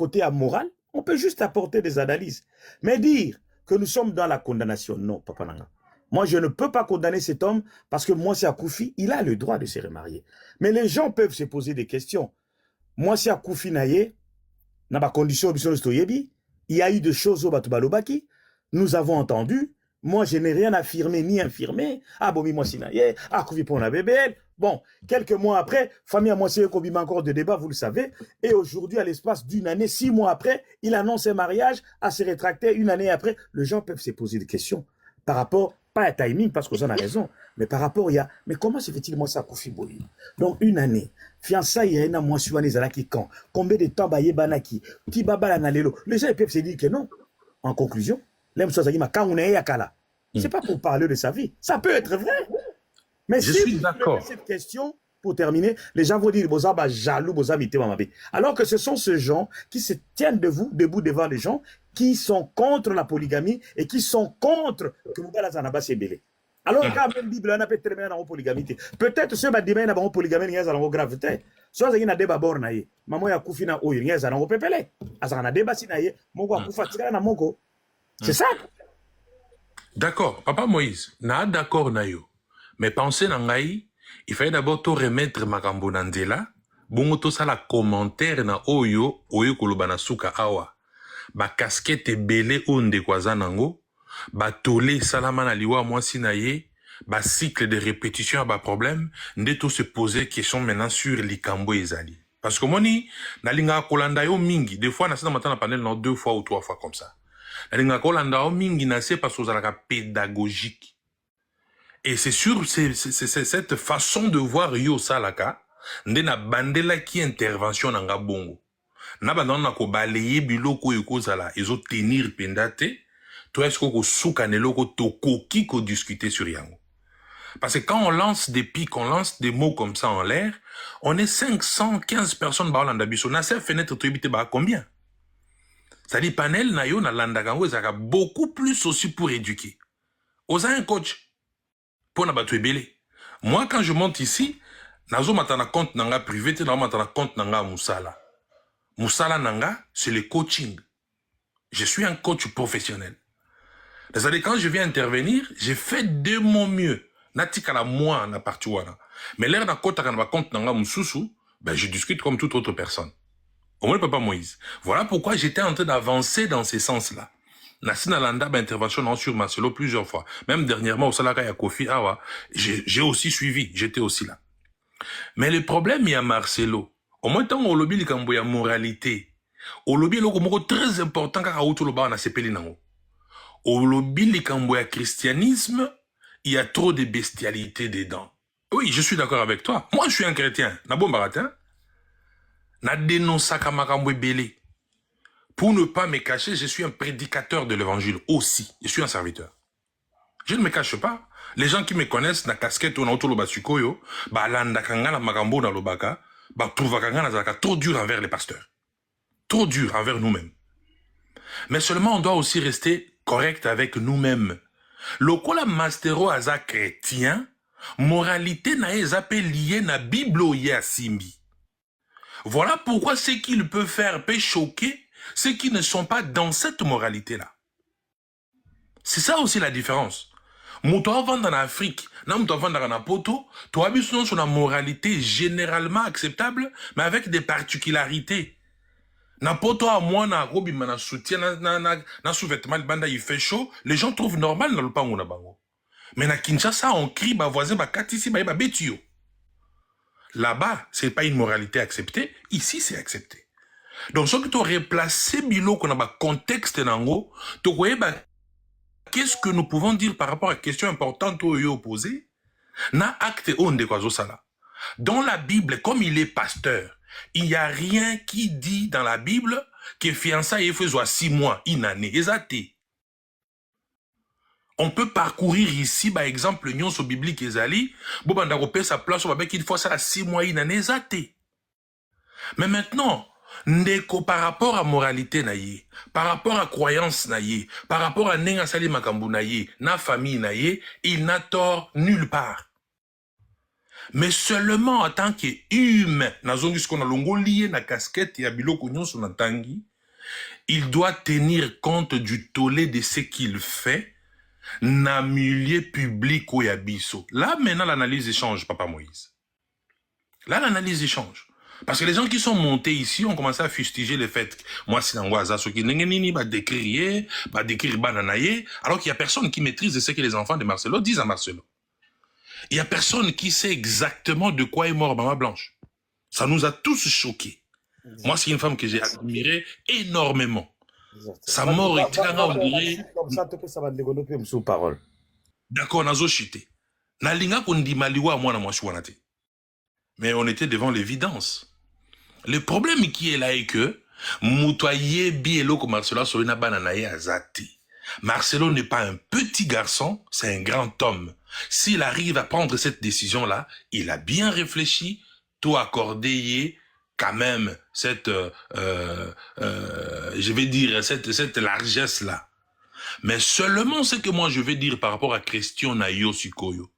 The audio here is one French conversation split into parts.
côté amoral, on peut juste apporter des analyses. Mais dire que nous sommes dans la condamnation, non, Papa Nanga. Moi, je ne peux pas condamner cet homme parce que moi, c'est Akoufi, il a le droit de se remarier. Mais les gens peuvent se poser des questions. Moi, c'est Akoufi Naye, dans ma condition, il y a eu des choses au Batubalobaki, nous avons entendu. Moi, je n'ai rien affirmé ni infirmé. Ah, bon, moi, Sinaye, Akoufi pour la bébé. Bon, quelques mois après, famille à moi, c'est encore de débat, vous le savez. Et aujourd'hui, à l'espace d'une année, 6 mois après, il annonce un mariage, à se rétracter une année après. Les gens peuvent se poser des questions par rapport, pas à timing, parce qu'on a raison, mais par rapport, il y a, mais comment se fait-il, moi, ça, Koufi Boyi? Donc, une année, fiançailles, il y a un mois, suivant les Alaki quand? Combien de temps, Baye Banaki? Qui baba la nalelo? Les gens peuvent se dire que non. En conclusion, l'aime soit quand on est à Kala. C'est pas pour parler de sa vie. Ça peut être vrai. Mais je si suis d'accord. Cette question, pour terminer, les gens vont dire Boza ba jaloux, Boza mité mamabe. Alors que ce sont ces gens qui se tiennent debout devant les gens qui sont contre la polygamie et qui sont contre que Moubala Zanaba s'est belé. Alors quand même Bible on a peut-être terminé dans la polygamie. Peut-être ceux qui disent que la polygamie n'est pas gravité. Soit il y a des débat naïe. Maman ya kufina oyo n'y a pas pepele. Azana débat si naïe. Mongo akufa tika na mongo. C'est ça. D'accord, Papa Moïse, na d'accord na yo. Mais pensez nangai, il fallait d'abord te remettre makambo nandela, bongo to sala commentaire na oyo koloba na suka awa. Ba casquette belé onde kwaza nango, ba tolé salama na liwa mwasi na ye, ba cycle de répétition ba problème, nde to se poser question maintenant sur likambo ezali. Parce que moni, na linga kolanda yo mingi, des fois na sina matana panel non 2 fois ou 3 fois comme ça. Na linga kolanda yo mingi na se parce que ozalaka pédagogique. Et c'est sûr, c'est cette façon de voir yo salaka, nde na bandela ki intervention nanga bongo. Na bandana ko balayer biloko yoko zala, ezo tenir pendate, to est-ce ko souka neloko to koki ko discuter sur yango. Parce que quand on lance des pics, on lance des mots comme ça en l'air, on est 515 personnes ba landa biso. Na se fenêtre to ebite ba combien? C'est-à-dire panel na yo na landa kango ezaka beaucoup plus aussi pour éduquer. Oza un coach. Pour na batu ebele. Moi, quand je monte ici, nazo matana compte nanga privé, te nazo matana compte nanga musala. Musala nanga, c'est le coaching. Je suis un coach professionnel. C'est-à-dire, quand je viens intervenir, j'ai fait de mon mieux. Natika la moi na partie wana. Mais l'air na kota kana ba compte nanga mususu, ben je discute comme toute autre personne. Au moins, Papa Moïse. Voilà pourquoi j'étais en train d'avancer dans ce sens-là. Nassina Landa intervention sur Marcelo plusieurs fois. Même dernièrement au Salaka Yakofi Awa, j'ai aussi suivi, j'étais aussi là. Mais le problème il y a Marcelo. Au moins tant au lobby likambo ya moralité. Au lobby loko très important car auto loba na sepeli nango. Au lobby likambo ya christianisme, il y a trop de bestialité dedans. Oui, je suis d'accord avec toi. Moi je suis un chrétien. Na bon baratin. Na dénonçaka makambo belé. Pour ne pas me cacher, je suis un prédicateur de l'évangile aussi. Je suis un serviteur. Je ne me cache pas. Les gens qui me connaissent, na casquette ou na autoloba sukoyo, ba landa kanga na magambo na lobaka, ba trouva kanga na zaka trop dur envers les pasteurs. Trop dur envers nous-mêmes. Mais seulement on doit aussi rester correct avec nous-mêmes. Lokola mastero aza chrétien, moralité na ezape lié na Bible ya simbi. Voilà pourquoi ce qu'il peut faire peut choquer ceux qui ne sont pas dans cette moralité-là. C'est ça aussi la différence. Mouto vendre en Afrique, na mouto vendre en Poto, tu as vu sur la moralité généralement acceptable, mais avec des particularités. Na Poto à moi, na robi, na soutien, na sous-vêtement, banda il fait chaud, les gens trouvent normal dans le pango na bango. Mais na Kinshasa, on crie, ba voisin, ba katisi, ba betio. Là-bas, c'est pas une moralité acceptée, ici c'est accepté. Donc, ce que tu aurais placé bilo qu'on a un contexte nango, tu vois qu'est-ce que nous pouvons dire par rapport à la question importante au opposé? Na acte onde kwa sala. Dans la Bible, comme il est pasteur, il n'y a rien qui dit dans la Bible que fiançailles fait 6 mois, une année. Exacté. On peut parcourir ici, par exemple, l'union sur biblique ezali, bon banda repère sa place, on va qu'il faut ça 6 mois, une année. Exacté. Mais maintenant, ndeko par rapport à moralité naïe, par rapport à croyance naïe, par rapport à nenga sali makambu naïe, na famille naïe, il n'a tort nulle part. Mais seulement en tant qu'humain, nazongi ce qu'on a longo lié na casquette ya biloko nyonso na tangi, il doit tenir compte du tollé de ce qu'il fait dans le milieu public ou yabiso. Là, maintenant, l'analyse change, Papa Moïse. Là, l'analyse change. Parce que les gens qui sont montés ici ont commencé à fustiger le fait que moi, si n'angoisse, ce qui n'est pas décrire, bananaye, alors qu'il n'y a personne qui maîtrise ce que les enfants de Marcelo disent à Marcelo. Il n'y a personne qui sait exactement de quoi est mort Maman Blanche. Ça nous a tous choqués. Exact. Moi, c'est une femme que j'ai admirée énormément. Exact. Sa mort était on dirait... Comme ça, ça va développer sous parole. D'accord, nazo chité. Nalinga kundi maliwa mwana mwashuanate. Mais on était devant l'évidence. Le problème qui est là est que Moutoye bielo comme Marcelo Sorina bananaye azati. Marcelo n'est pas un petit garçon, c'est un grand homme. S'il arrive à prendre cette décision-là, il a bien réfléchi, tout accordé quand même cette, je vais dire, cette largesse-là. Mais seulement ce que moi je vais dire par rapport à Christian Nayo Sikoyo.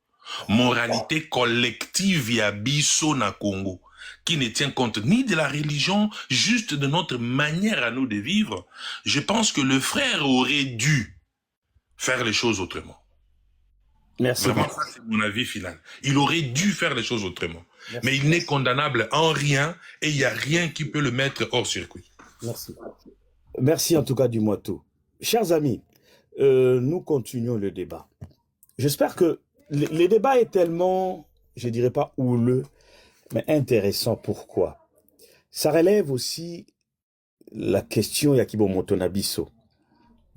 Moralité collective ya biso na Congo, qui ne tient compte ni de la religion, juste de notre manière à nous de vivre. Je pense que le frère aurait dû faire les choses autrement. Merci. Vraiment, ça c'est mon avis final. Il aurait dû faire les choses autrement. Merci. Mais il n'est condamnable en rien et il n'y a rien qui peut le mettre hors circuit. Merci. Merci en tout cas du Moitou. Chers amis, nous continuons le débat. J'espère que le débat est tellement, je dirais pas houleux, mais intéressant. Pourquoi? Ça relève aussi la question Yakibo Motonabiso,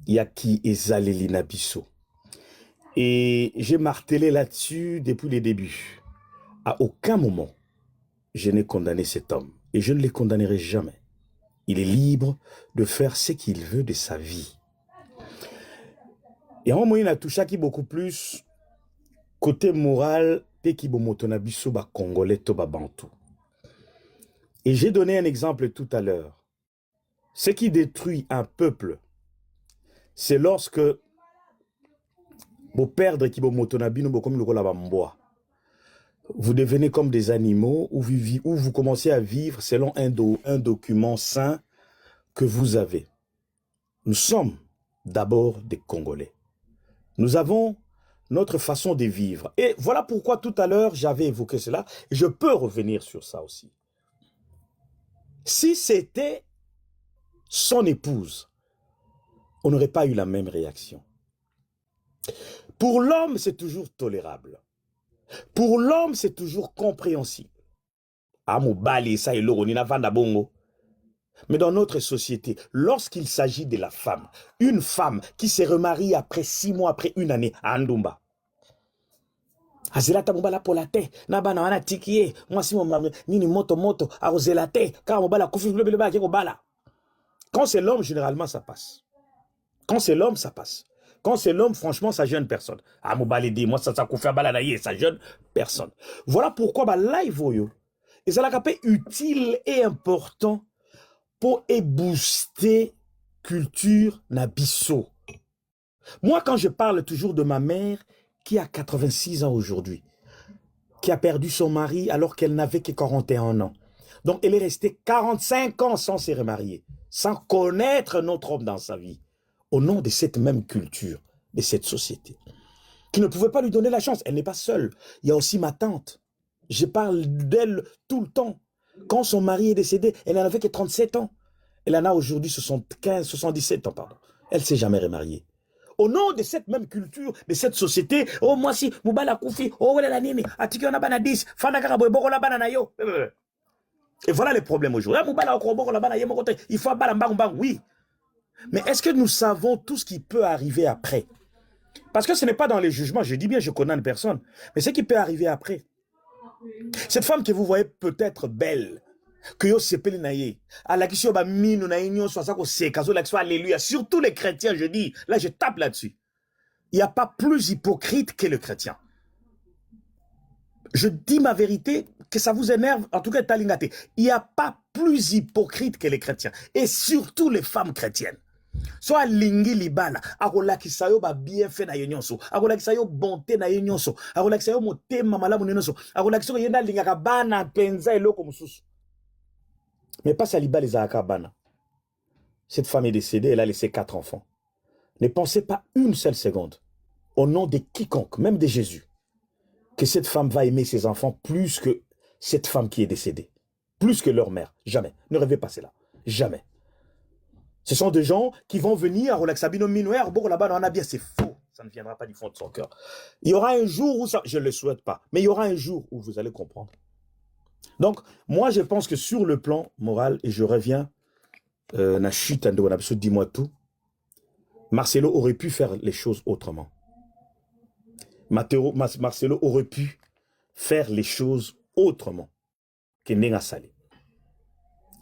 Yaki Ezaleli Nabiso. Et j'ai martelé là-dessus depuis les débuts. À aucun moment, je n'ai condamné cet homme. Et je ne le condamnerai jamais. Il est libre de faire ce qu'il veut de sa vie. Et en moyen, il a touché qui beaucoup plus côté moral, congolais, bantou. Et j'ai donné un exemple tout à l'heure. Ce qui détruit un peuple, c'est lorsque vous perdez vous devenez comme des animaux ou vous commencez à vivre selon un document sain que vous avez. Nous sommes d'abord des Congolais. Nous avons notre façon de vivre. Et voilà pourquoi tout à l'heure, j'avais évoqué cela. Et je peux revenir sur ça aussi. Si c'était son épouse, on n'aurait pas eu la même réaction. Pour l'homme, c'est toujours tolérable. Pour l'homme, c'est toujours compréhensible. Mais dans notre société, lorsqu'il s'agit de la femme, une femme qui se remarie après 6 mois, après une année, à Ndumba, quand c'est l'homme, généralement, ça passe. Quand c'est l'homme, ça passe. Quand c'est l'homme, franchement, ça gêne personne. Moi, ça gêne personne. Voilà pourquoi, là, il faut, et ça l'a utile et important pour booster culture nabiso. Moi, quand je parle toujours de ma mère, qui a 86 ans aujourd'hui, qui a perdu son mari alors qu'elle n'avait que 41 ans. Donc, elle est restée 45 ans sans se remarier, sans connaître notre homme dans sa vie, au nom de cette même culture, de cette société, qui ne pouvait pas lui donner la chance. Elle n'est pas seule. Il y a aussi ma tante. Je parle d'elle tout le temps. Quand son mari est décédé, elle n'en avait que 37 ans. Elle en a aujourd'hui 75, 77 ans, pardon. Elle ne s'est jamais remariée. Au nom de cette même culture, de cette société, oh, moi si, Moubala Koufi, oh, voilà la nini, Atiki on a bana 10, Fana Karabo, Borola bana yo. Et voilà les problèmes aujourd'hui. Il faut oui. Mais est-ce que nous savons tout ce qui peut arriver après? Parce que ce n'est pas dans les jugements, je dis bien, je condamne personne, mais ce qui peut arriver après. Cette femme que vous voyez peut-être belle, que yo sepeli na ye, alakisi yo ba minu na inyo so ça ko seka zo lakso alléluia, surtout les chrétiens, je dis, là je tape là-dessus. Il n'y a pas plus hypocrite que le chrétien. Je dis ma vérité, que ça vous énerve, en tout cas talingate. Il n'y a pas plus hypocrite que les chrétiens, et surtout les femmes chrétiennes. So alingi libala akolakisa yo ba bienfait na yenyonso akolakisa yo bonté na yenyonso akolakisa yo motema malamu nenyonso akolakisa yo yenda lingaka bana penza eloko mususu mais pas ça libala ezalaka bana Cette femme est décédée, elle a laissé 4 enfants. Ne pensez pas une seule seconde, au nom de quiconque, même de Jésus, que cette femme va aimer ses enfants plus que cette femme qui est décédée, plus que leur mère. Jamais. Ne rêvez pas cela. Jamais. Ce sont des gens qui vont venir au Laxabino Minouer, bon là-bas, on a bien, c'est faux. Ça ne viendra pas du fond de son cœur. Il y aura un jour où ça, je ne le souhaite pas, mais il y aura un jour où vous allez comprendre. Donc, moi, je pense que sur le plan moral, et je reviens, na chute, dis-moi tout, Marcelo aurait pu faire les choses autrement. Marcelo aurait pu faire les choses autrement que Nenga Salé.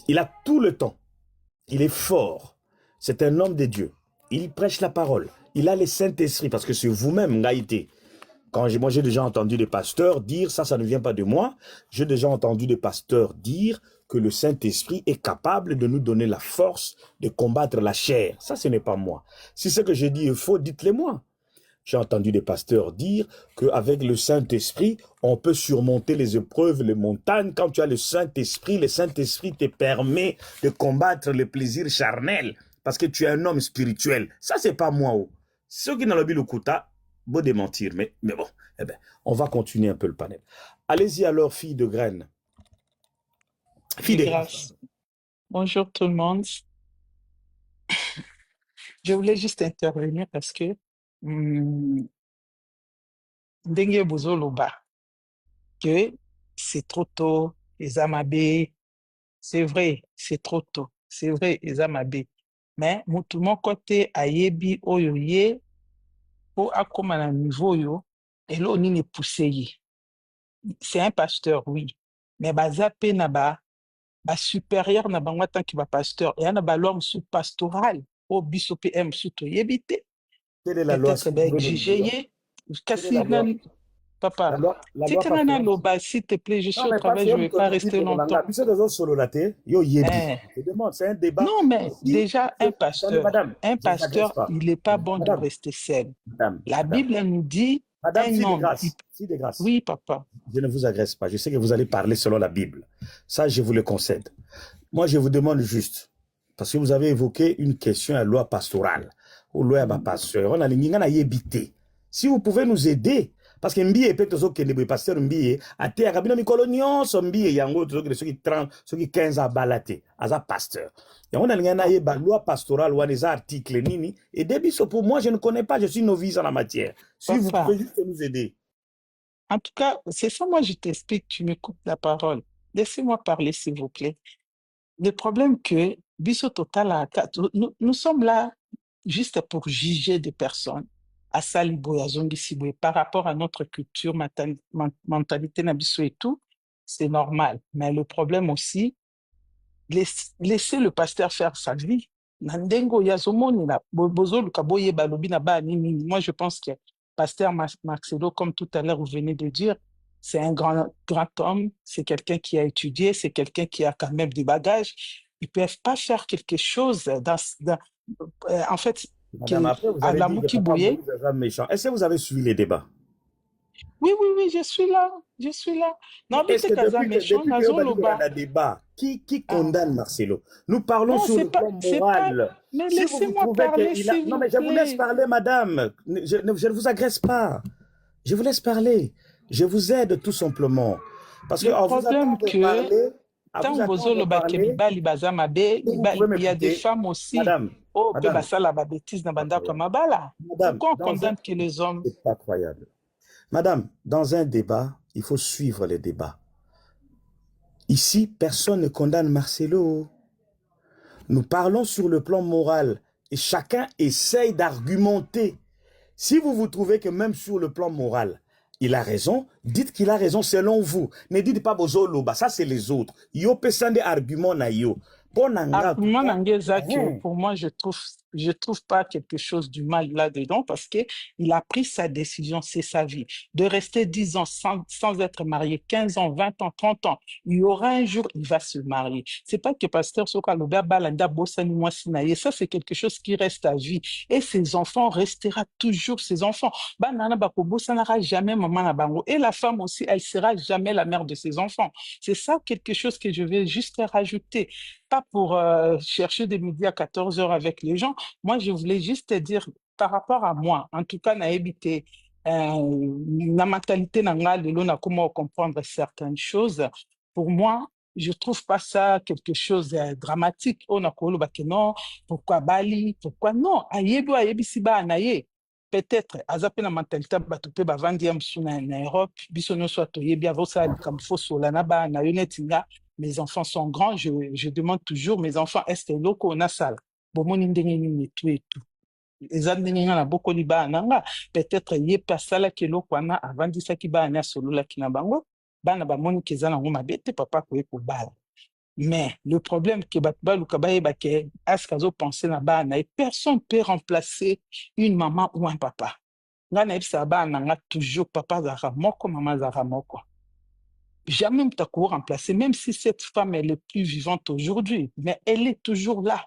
Il a tout le temps. Il est fort. C'est un homme de Dieu. Il prêche la parole. Il a le Saint-Esprit, parce que c'est vous-même, Ngaïté. Moi, j'ai déjà entendu des pasteurs dire, ça ne vient pas de moi, j'ai déjà entendu des pasteurs dire que le Saint-Esprit est capable de nous donner la force de combattre la chair. Ça, ce n'est pas moi. Si ce que j'ai dit est faux, dites-le moi. J'ai entendu des pasteurs dire qu'avec le Saint-Esprit, on peut surmonter les épreuves, les montagnes. Quand tu as le Saint-Esprit te permet de combattre les plaisirs charnels parce que tu es un homme spirituel. Ça, c'est pas moi. Ceux qui n'ont pas le kouta, beau démentir, mais bon, eh ben, on va continuer un peu le panel. Allez-y alors, fille de graines. Fille de grâce. Bonjour tout le monde. Je voulais juste intervenir parce que Ndenge Bozoloba, que c'est trop tôt, les amabé, c'est vrai, c'est trop tôt, c'est vrai, les amabé. Mais tout mon côté ayebi oyoye, pour akoma na niveau yo, et là on est poussé. C'est un pasteur, oui, mais bazape na ba supérieur na bango tant que ba pasteur, et na ba l'homme sous pastoral, au biso PM sous to yebite. Quelle est la loi? Papa, si tu as un loba, s'il te plaît, je suis au travail, je ne vais pas rester longtemps. C'est un débat. Non, mais déjà, un pasteur, il n'est pas bon de rester seul. La Bible nous dit, Madame, fille de grâce. Oui, papa. Je ne vous agresse pas. Je sais que vous allez parler selon la Bible. Ça, je vous le concède. Moi, je vous demande juste, parce que vous avez évoqué une question à loi pastorale, ou loi à pasteur. On a les évité. Si vous pouvez nous aider, parce que Mbiye peut être que les pasteurs Mbiye a été à Rabino Mikolonion, son Mbiye yango ceux qui 30, ceux qui 15 à balaté, à pasteur. Et on a une loi pastorale ou des articles nini et début pour moi je ne connais pas, je suis novice en la matière. Si vous pouvez juste nous aider. En tout cas, c'est ça, moi je t'explique, tu me coupes la parole. Laissez-moi parler s'il vous plaît. Le problème que Biso Total, nous sommes là juste pour juger des personnes à Saliboya Zongi par rapport à notre culture, mentalité Nabiso et tout, c'est normal. Mais le problème aussi, laisser le pasteur faire sa vie. Moi, je pense que pasteur Marcelo, comme tout à l'heure vous venez de dire, c'est un grand homme, c'est quelqu'un qui a étudié, c'est quelqu'un qui a quand même du bagage. Ils ne peuvent pas faire quelque chose en fait, Madame, après, vous avez dit que méchant. Est-ce que vous avez suivi les débats? Oui, je suis là. Non, est-ce que depuis le débat, qui condamne Marcelo? Nous parlons sur le plan moral. Mais si laissez-moi parler, Non, mais je vous laisse parler, madame. Je ne vous agresse pas. Je vous laisse parler. Je vous aide tout simplement. Parce que le problème que il y a des femmes aussi. Madame, pourquoi on condamne que les hommes? C'est pas croyable. Madame, dans un débat, il faut suivre les débats. Ici, personne ne condamne Marcelo. Nous parlons sur le plan moral et chacun essaye d'argumenter. Si vous vous trouvez que même sur le plan moral, il a raison, dites qu'il a raison selon vous. Ne dites pas Bozoloba, ça c'est les autres. Yo pesande argument na yo. Argument pour moi, je trouve Je trouve pas quelque chose du mal là-dedans parce que il a pris sa décision, c'est sa vie. De rester 10 ans sans être marié, 15 ans, 20 ans, 30 ans, il y aura un jour, il va se marier. C'est pas que pasteur Soka Loba Balanda Bossani Mwasinaye, ça c'est quelque chose qui reste à vie. Et ses enfants restera toujours ses enfants. Banana Bako Bossanara jamais maman na bango. Et la femme aussi, elle sera jamais la mère de ses enfants. C'est ça quelque chose que je vais juste rajouter. Pas pour chercher des midis à 14 heures avec les gens. Moi, je voulais juste te dire, par rapport à moi, en tout cas, na habité, la mentalité n'a pas comment comprendre certaines choses. Pour moi, je trouve pas ça quelque chose de dramatique. On a non, pourquoi Bali, pourquoi non? Ayebi, ayebi si ba anaye. Peut-être, azape na mentalité batupe ba vandi na Europe, biso no soit toyebi avosa comme faux solana ba na yonetinga. Mes enfants sont grands, je demande toujours, mes enfants, est-ce que loko na sala? Bomoni ndenge nini tout et tout. Eza ndenge nga na bokoli ba nanga, peut-être ye pasala ke loko wana avandisaki ba na sololaki na bango, bana bamoni ke eza nango mabe te papa koye kobala. Mais le problème que baluka bayeba ke aske azopense na bana et personne peut remplacer une maman ou un papa. Nga na yebisa bana nga toujours papa azalaka moko, maman azalaka moko. Jamais Mtako remplacer, même si cette femme elle est plus vivante aujourd'hui, mais elle est toujours là.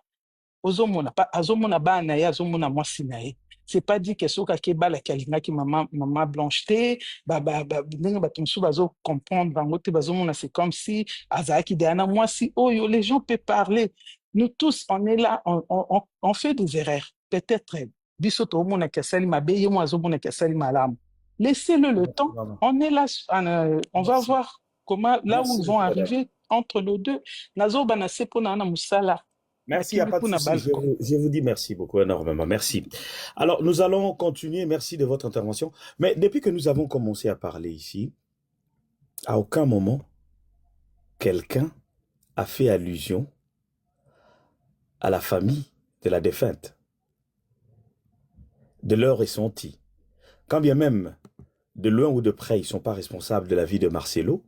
Ozomona pas azomona ba na ya azomona mwasi na ye. C'est pas dit que soka ke bala kalinga ki maman blanche te ndenge bato mosusu bazo comprendre bango te bazomona c'est comme si azalaki deana mwasi oyo. Les gens peuvent parler. Nous tous on est là, on fait des erreurs. Peut-être biso to mona kesali mabe ye mo azomona kesali malamu. Laissez-le le temps. On est là, on va voir comment là où ils vont arriver entre les deux. Nazo bana sepo na musala. Merci, il n'y a pas de souci. Je vous dis merci beaucoup, énormément. Merci. Alors, nous allons continuer. Merci de votre intervention. Mais depuis que nous avons commencé à parler ici, à aucun moment, quelqu'un a fait allusion à la famille de la défunte, de leur ressenti. Quand bien même, de loin ou de près, ils ne sont pas responsables de la vie de Marcelo,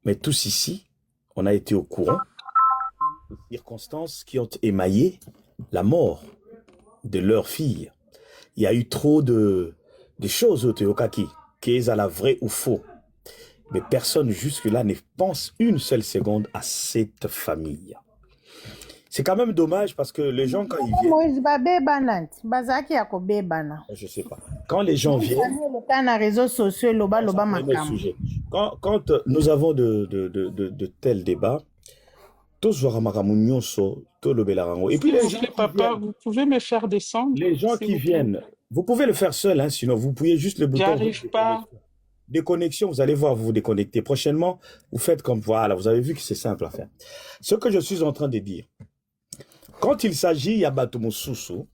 mais tous ici, on a été au courant des circonstances qui ont émaillé la mort de leur fille. Il y a eu trop de choses au Teokaki, qu'est-ce à la vraie ou faux. Mais personne jusque-là ne pense une seule seconde à cette famille. C'est quand même dommage parce que les gens, quand ils viennent... Je ne sais pas. Quand les gens viennent... Quand nous avons de tels débats, tous et puis les gens papa, vous pouvez me faire descendre. Les gens qui viennent, vous pouvez le faire seul, hein, sinon vous pouvez juste le bouton. J'arrive pas. Déconnexion, vous allez voir, vous vous déconnectez. Prochainement, vous faites comme voilà, vous avez vu que c'est simple à faire. Ce que je suis en train de dire, quand il s'agit Yabatomo Soussou,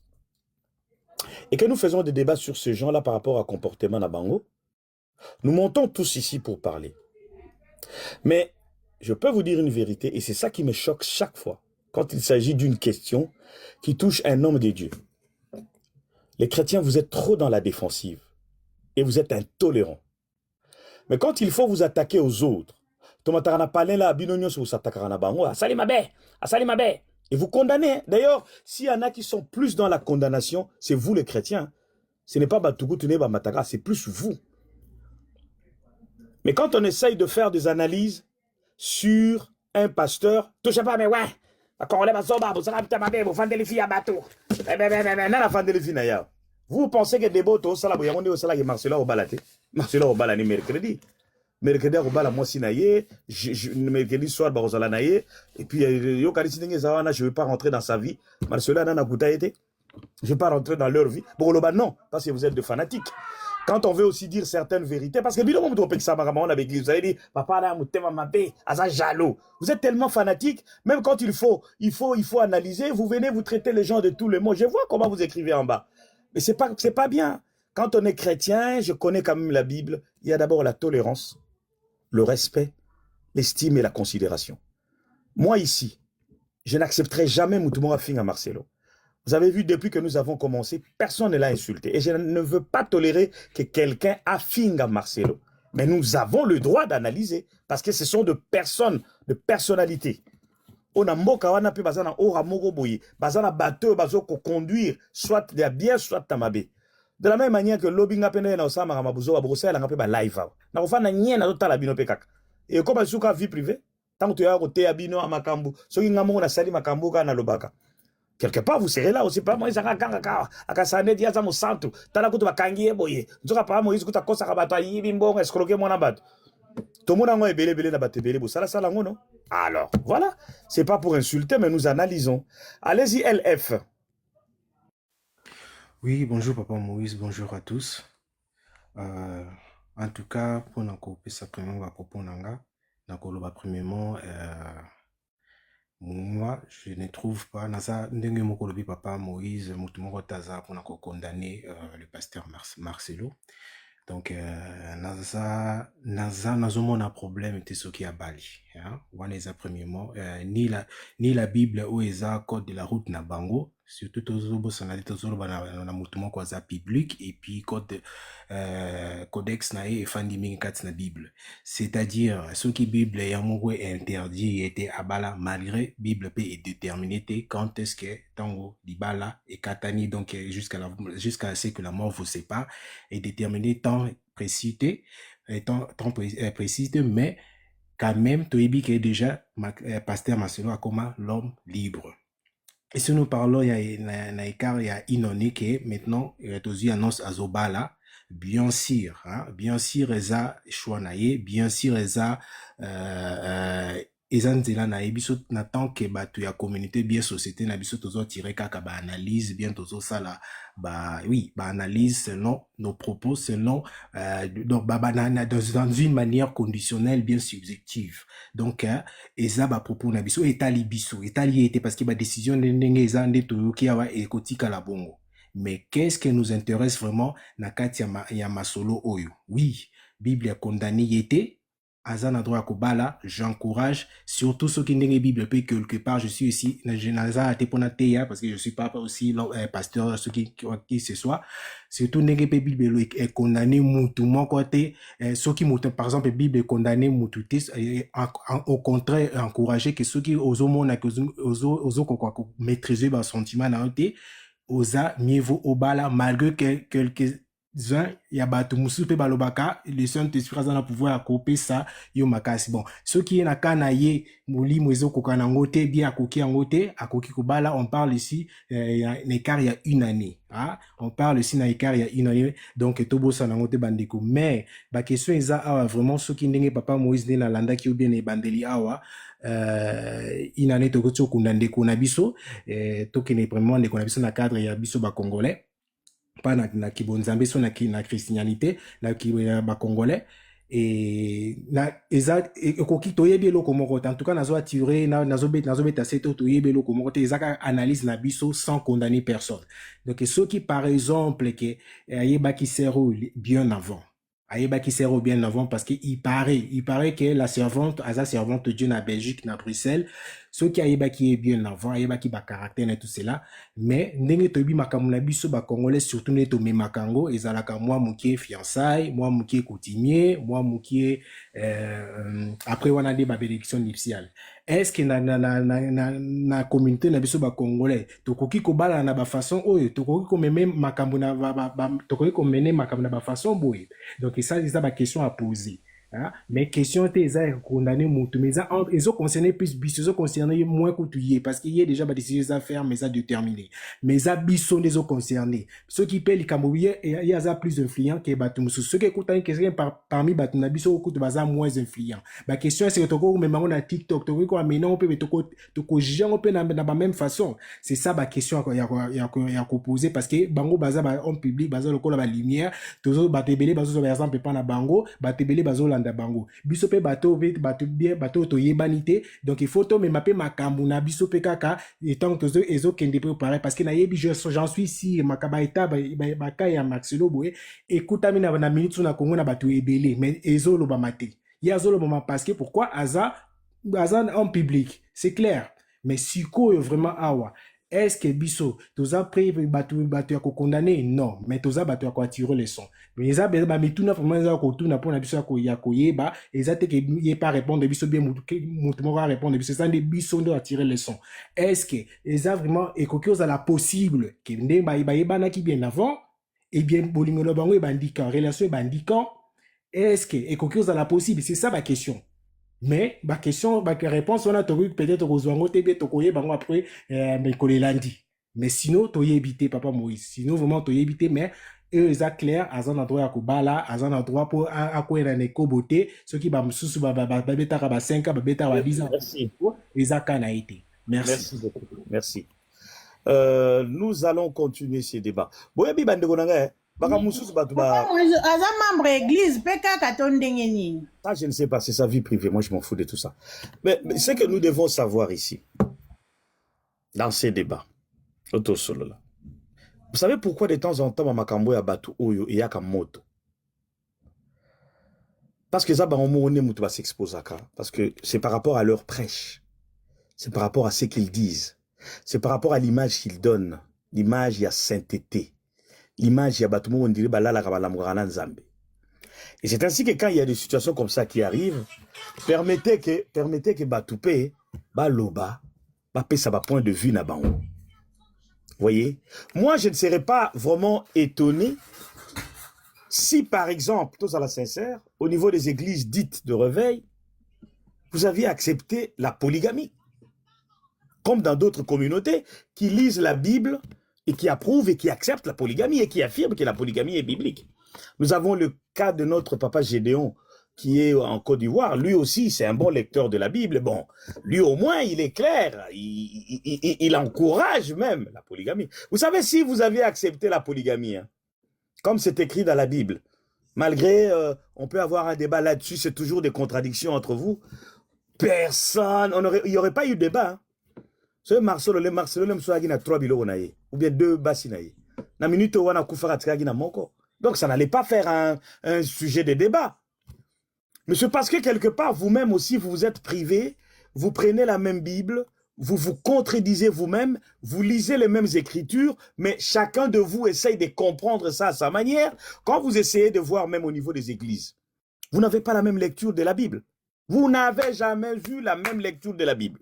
et que nous faisons des débats sur ces gens-là par rapport à comportement Nabango, nous montons tous ici pour parler. Mais je peux vous dire une vérité, et c'est ça qui me choque chaque fois, quand il s'agit d'une question qui touche un homme de Dieu. Les chrétiens, vous êtes trop dans la défensive, et vous êtes intolérants. Mais quand il faut vous attaquer aux autres, et vous condamnez. D'ailleurs, s'il y en a qui sont plus dans la condamnation, c'est vous les chrétiens. Ce n'est pas Batougou, Mataka, c'est plus vous. Mais quand on essaye de faire des analyses sur un pasteur, touchez pas, mais ouais, vous pensez que des botos, Marcelo Obala ni mercredi. Mercredi Obala moi sinaye, mercredi soir Barozala naye, et puis yo Karisinenge Zawana, je ne vais pas rentrer dans sa vie. Marcelo Nana Kouta été. Je ne vais pas rentrer dans leur vie. Bon, non, parce que vous êtes de fanatiques. Quand on veut aussi dire certaines vérités, parce que vous avez dit, papa là, jaloux. Vous êtes tellement fanatique, même quand il faut analyser, vous venez vous traiter les gens de tous les mots. Je vois comment vous écrivez en bas. Mais c'est pas bien. Quand on est chrétien, je connais quand même la Bible, il y a d'abord la tolérance, le respect, l'estime et la considération. Moi ici, je n'accepterai jamais Moutoumora Fing à Marcelo. Vous avez vu, depuis que nous avons commencé, personne ne l'a insulté. Et je ne veux pas tolérer que quelqu'un affinge à Marcelo. Mais nous avons le droit d'analyser, parce que ce sont de personnes, de personnalités. on a mboka wana pe bazana ora moko boye bazana bateau bazo ko conduire soit de bien soit tamabe de la même manière que lobinga pene na osama kama buzo ba brosela nga pe ba live na ko fana nyena to tala bino pe kaka et comme suka vie privée tant que tu as côté abino amakambu soki nga mongo na sali makambu kana lobaka quelque part vous serez là aussi pas moi ezaka kanga ka akasane dia za mo santu tala kutu bakangi eboye nzoka pa mo izukuta kosa ka bato yibi mbongo escroquer mona bato tout le monde a belé na bato belé ça la non alors voilà c'est pas pour insulter mais nous analysons allez-y LF. Oui, bonjour Papa Moïse, bonjour à tous. En tout cas, pour nous couper ça premièrement à propos nanga, premièrement, moi je ne trouve pas nasa ndenge moko lobi Papa Moïse mutumoko taza pour nous condamner le pasteur Marcelo. Donc nasa nazomona un problème te ce qui a bali, hein. Wana eza premièrement ni la Bible ou eza code de la route na bango. Surtout tozobo sanali tozoloba na mutu moko aza public et puis codex na efandi mingi kati na Bible, c'est-à-dire ce qui Bible ya moko interdit était abala malgré Bible peut est déterminé quand est-ce que tango libala et katani donc jusqu'à ce que la mort vous sépare est déterminé temps précité mais quand même toyebi que déjà pasteur Marcelo a comme l'homme libre. Et si nous parlons, il y a inoni que maintenant, il annonce à Zobala, bien sûr, eza chouanaye, bien sûr, eza nzela na ebiso na tant que batu ya communauté bien société na biso tozo tirer kaka ba analyse bien tozo sala ba analyse selon nos propos selon donc dans une manière conditionnelle bien subjective. Donc eza ba propos na biso etali été parce que ba décision ndenge eza nde toyoki awa ekotika la bongo. Mais qu'est-ce qui nous intéresse vraiment na kati ya masolo oyo? Oui, Bible a condamné yete Azan a droit à Kobala, j'encourage, surtout ceux qui n'ont pas Bible, quelque part, je suis ici, parce que je suis pas aussi pasteur, ceux qui ce soit, surtout n'ont pas Bible est condamné, moutou, côté, ceux qui moutou, par exemple, Bible est condamné, moutou, au contraire, encourager que ceux qui osent maîtriser leur sentiment, osa mieux vaut au bala, malgré quelques yabatu musupe balobaka le Saint-Esprit a pouvoir accoper ça yo makasi. Bon, ce qui est na kana ye muli mwezo kokana ngote bien akoki ngote akoki kubala, on parle ici écart il y a une année, hein? On parle ici na écart il y a une année, donc tobo sa ngote bandeko. Mais ba question eza awa vraiment ce qui ndenge Papa Moïse na landa ki ou bien e bandeli awa une année toko toko ndeko na biso tokene vraiment ndeko na biso na cadre ya biso ba congolais, pas na kibonzambe so na christianité na ba congolais et na eza ekoki toyebi eloko moko en tout cas nazo attirer nazo beta seto toyebi eloko moko te ezaka analyse na biso sans condamner personne. Donc ceux qui par exemple que ayeba ki sero bien avant parce qu'il paraît que la servante de Dieu na Belgique na Bruxelles, ceux qui ayeba qui est bien avant ayeba qui ba caractère et tout cela, mais ndenge tobi makambo na biso ba congolais surtout ne to memakango ezalaka moi mukie fiançailles, moi mukie coutumier, moi mukie après wana de ba bénédiction nuptiale. Est-ce que na communauté na biso ba congolais tokoki ko bala na ba façon oyo tokoki ko meme makambo na tokoki ko mener makambo na ba façon boye. Donc ça c'est ma question à poser. Hein? Mais question t'es condamné moutou mais ils ont concerné plus ils ont concerné moins couturier parce qu'il y a déjà des décisions à faire mais ça déterminé mais ça bisson les ont concernés ceux qui paient les camouillers et il y a plus influents que batum ceux qui écoutent quelqu'un parmi batum biso écoute baza moins influents. Ma question c'est que toko même on a TikTok toko ko amener on peut toko juger on peut na même façon. C'est ça ma question il y a poser parce que bango baza en public baza lokola ba lumière toujours batebele bazo par exemple pas na bango batebele bazo da bango biso pe bato to yebanité donc il faut to me mapper makambu na biso pe kaka etant tozo ezo kende préparer parce que na yebi j'en suis si makaba eta ba ya Marcelo boye écoute na minute na Congo na bato ebele mais ezo lo ba maté ya zo lo moment parce que pourquoi aza en public c'est clair mais siko vraiment awa Est-ce que biso, toza prêt batu ya condamner? Non, mais toza batu ya attirer les sons. Mais eza ba mituna vraiment eza ko tuna pona biso ya koyeba, eza te ke ye pas répondre biso bien mutu moko répondre biso, ça des biso ndo attirer les sons. Est-ce que eza vraiment ekoki ozala possible ke nde ba yebana ki bien avant et bien bolingolo bango e bandika relation e bandika? Est-ce que ekoki ozala possible? C'est ça ma question. Mais ma question, ma réponse, on a peut-être aux ango tebe tokoye bango après mais lundi. Mais sinon toye éviter papa Moïse. Sinon vraiment toye éviter mais eux ils a clair à un endroit à Kubala, à un endroit pour à quoi il a beauté, ceux qui ba mususu ba beta ba 5 ans, ba beta ba 10 ans. Merci. Ils a été. Merci. Merci beaucoup. Merci. Nous allons continuer ces débats. Boyabi bandeko nanga baka mususu batu ba aza membre église pe kaka to ndenge nini. Ça je ne sais pas, c'est sa vie privée, moi je m'en fous de tout ça. Mais ce que nous devons savoir ici dans ces débats auto solo là. Vous savez pourquoi de temps en temps makambo ya batu oyo yaka moto? Parce que ça ba omone mutu ba s'exposaka parce que c'est par rapport à leur prêche. C'est par rapport à ce qu'ils disent. C'est par rapport à l'image qu'ils donnent. L'image, il y a sainteté. L'image, il y a batumo on dirait balala kabalamurana nzambe. Et c'est ainsi que quand il y a des situations comme ça qui arrivent, permettez que batoupé, baloba, bapé ça va point de vue na bango. Voyez? Moi, je ne serais pas vraiment étonné si, par exemple, tous à la sincère, au niveau des églises dites de réveil, vous aviez accepté la polygamie. Comme dans d'autres communautés qui lisent la Bible et qui approuvent et qui acceptent la polygamie et qui affirment que la polygamie est biblique. Nous avons le cas de notre papa Gédéon qui est en Côte d'Ivoire. Lui aussi, c'est un bon lecteur de la Bible. Bon, lui au moins, il est clair. Il encourage même la polygamie. Vous savez, si vous aviez accepté la polygamie, hein, comme c'est écrit dans la Bible, malgré, on peut avoir un débat là-dessus, c'est toujours des contradictions entre vous. Personne, il n'y aurait pas eu de débat. Hein. Ce Marcelo le msoagi na 3 biloko na ye ou bien 2 basi na ye. Na minute wana kufara tkagi na moko. Donc ça n'allait pas faire un sujet de débat. Mais c'est parce que quelque part vous-même aussi vous vous êtes privé, vous prenez la même Bible, vous vous contredisez vous-même, vous lisez les mêmes écritures, mais chacun de vous essaye de comprendre ça à sa manière. Quand vous essayez de voir même au niveau des églises, vous n'avez pas la même lecture de la Bible. Vous n'avez jamais vu la même lecture de la Bible.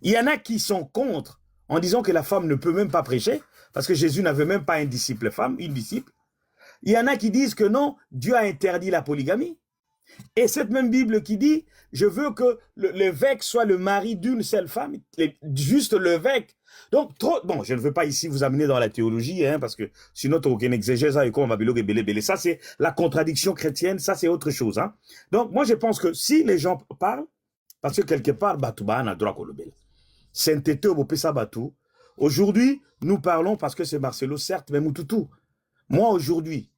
Il y en a qui sont contre en disant que la femme ne peut même pas prêcher parce que Jésus n'avait même pas un disciple femme, une disciple. Il y en a qui disent que non, Dieu a interdit la polygamie. Et cette même Bible qui dit, je veux que l'évêque soit le mari d'une seule femme, juste l'évêque. Donc, bon, je ne veux pas ici vous amener dans la théologie, hein, parce que sinon, tu aucun exégèse, et on va belé. Ça, c'est la contradiction chrétienne, ça, c'est autre chose. Hein. Donc, moi, je pense que si les gens parlent, parce que quelque part, Batouba a droit au lobel. Sainteté au Bopessa Batou. Aujourd'hui, nous parlons parce que c'est Marcelo, certes, mais Moutoutou. Moi, aujourd'hui,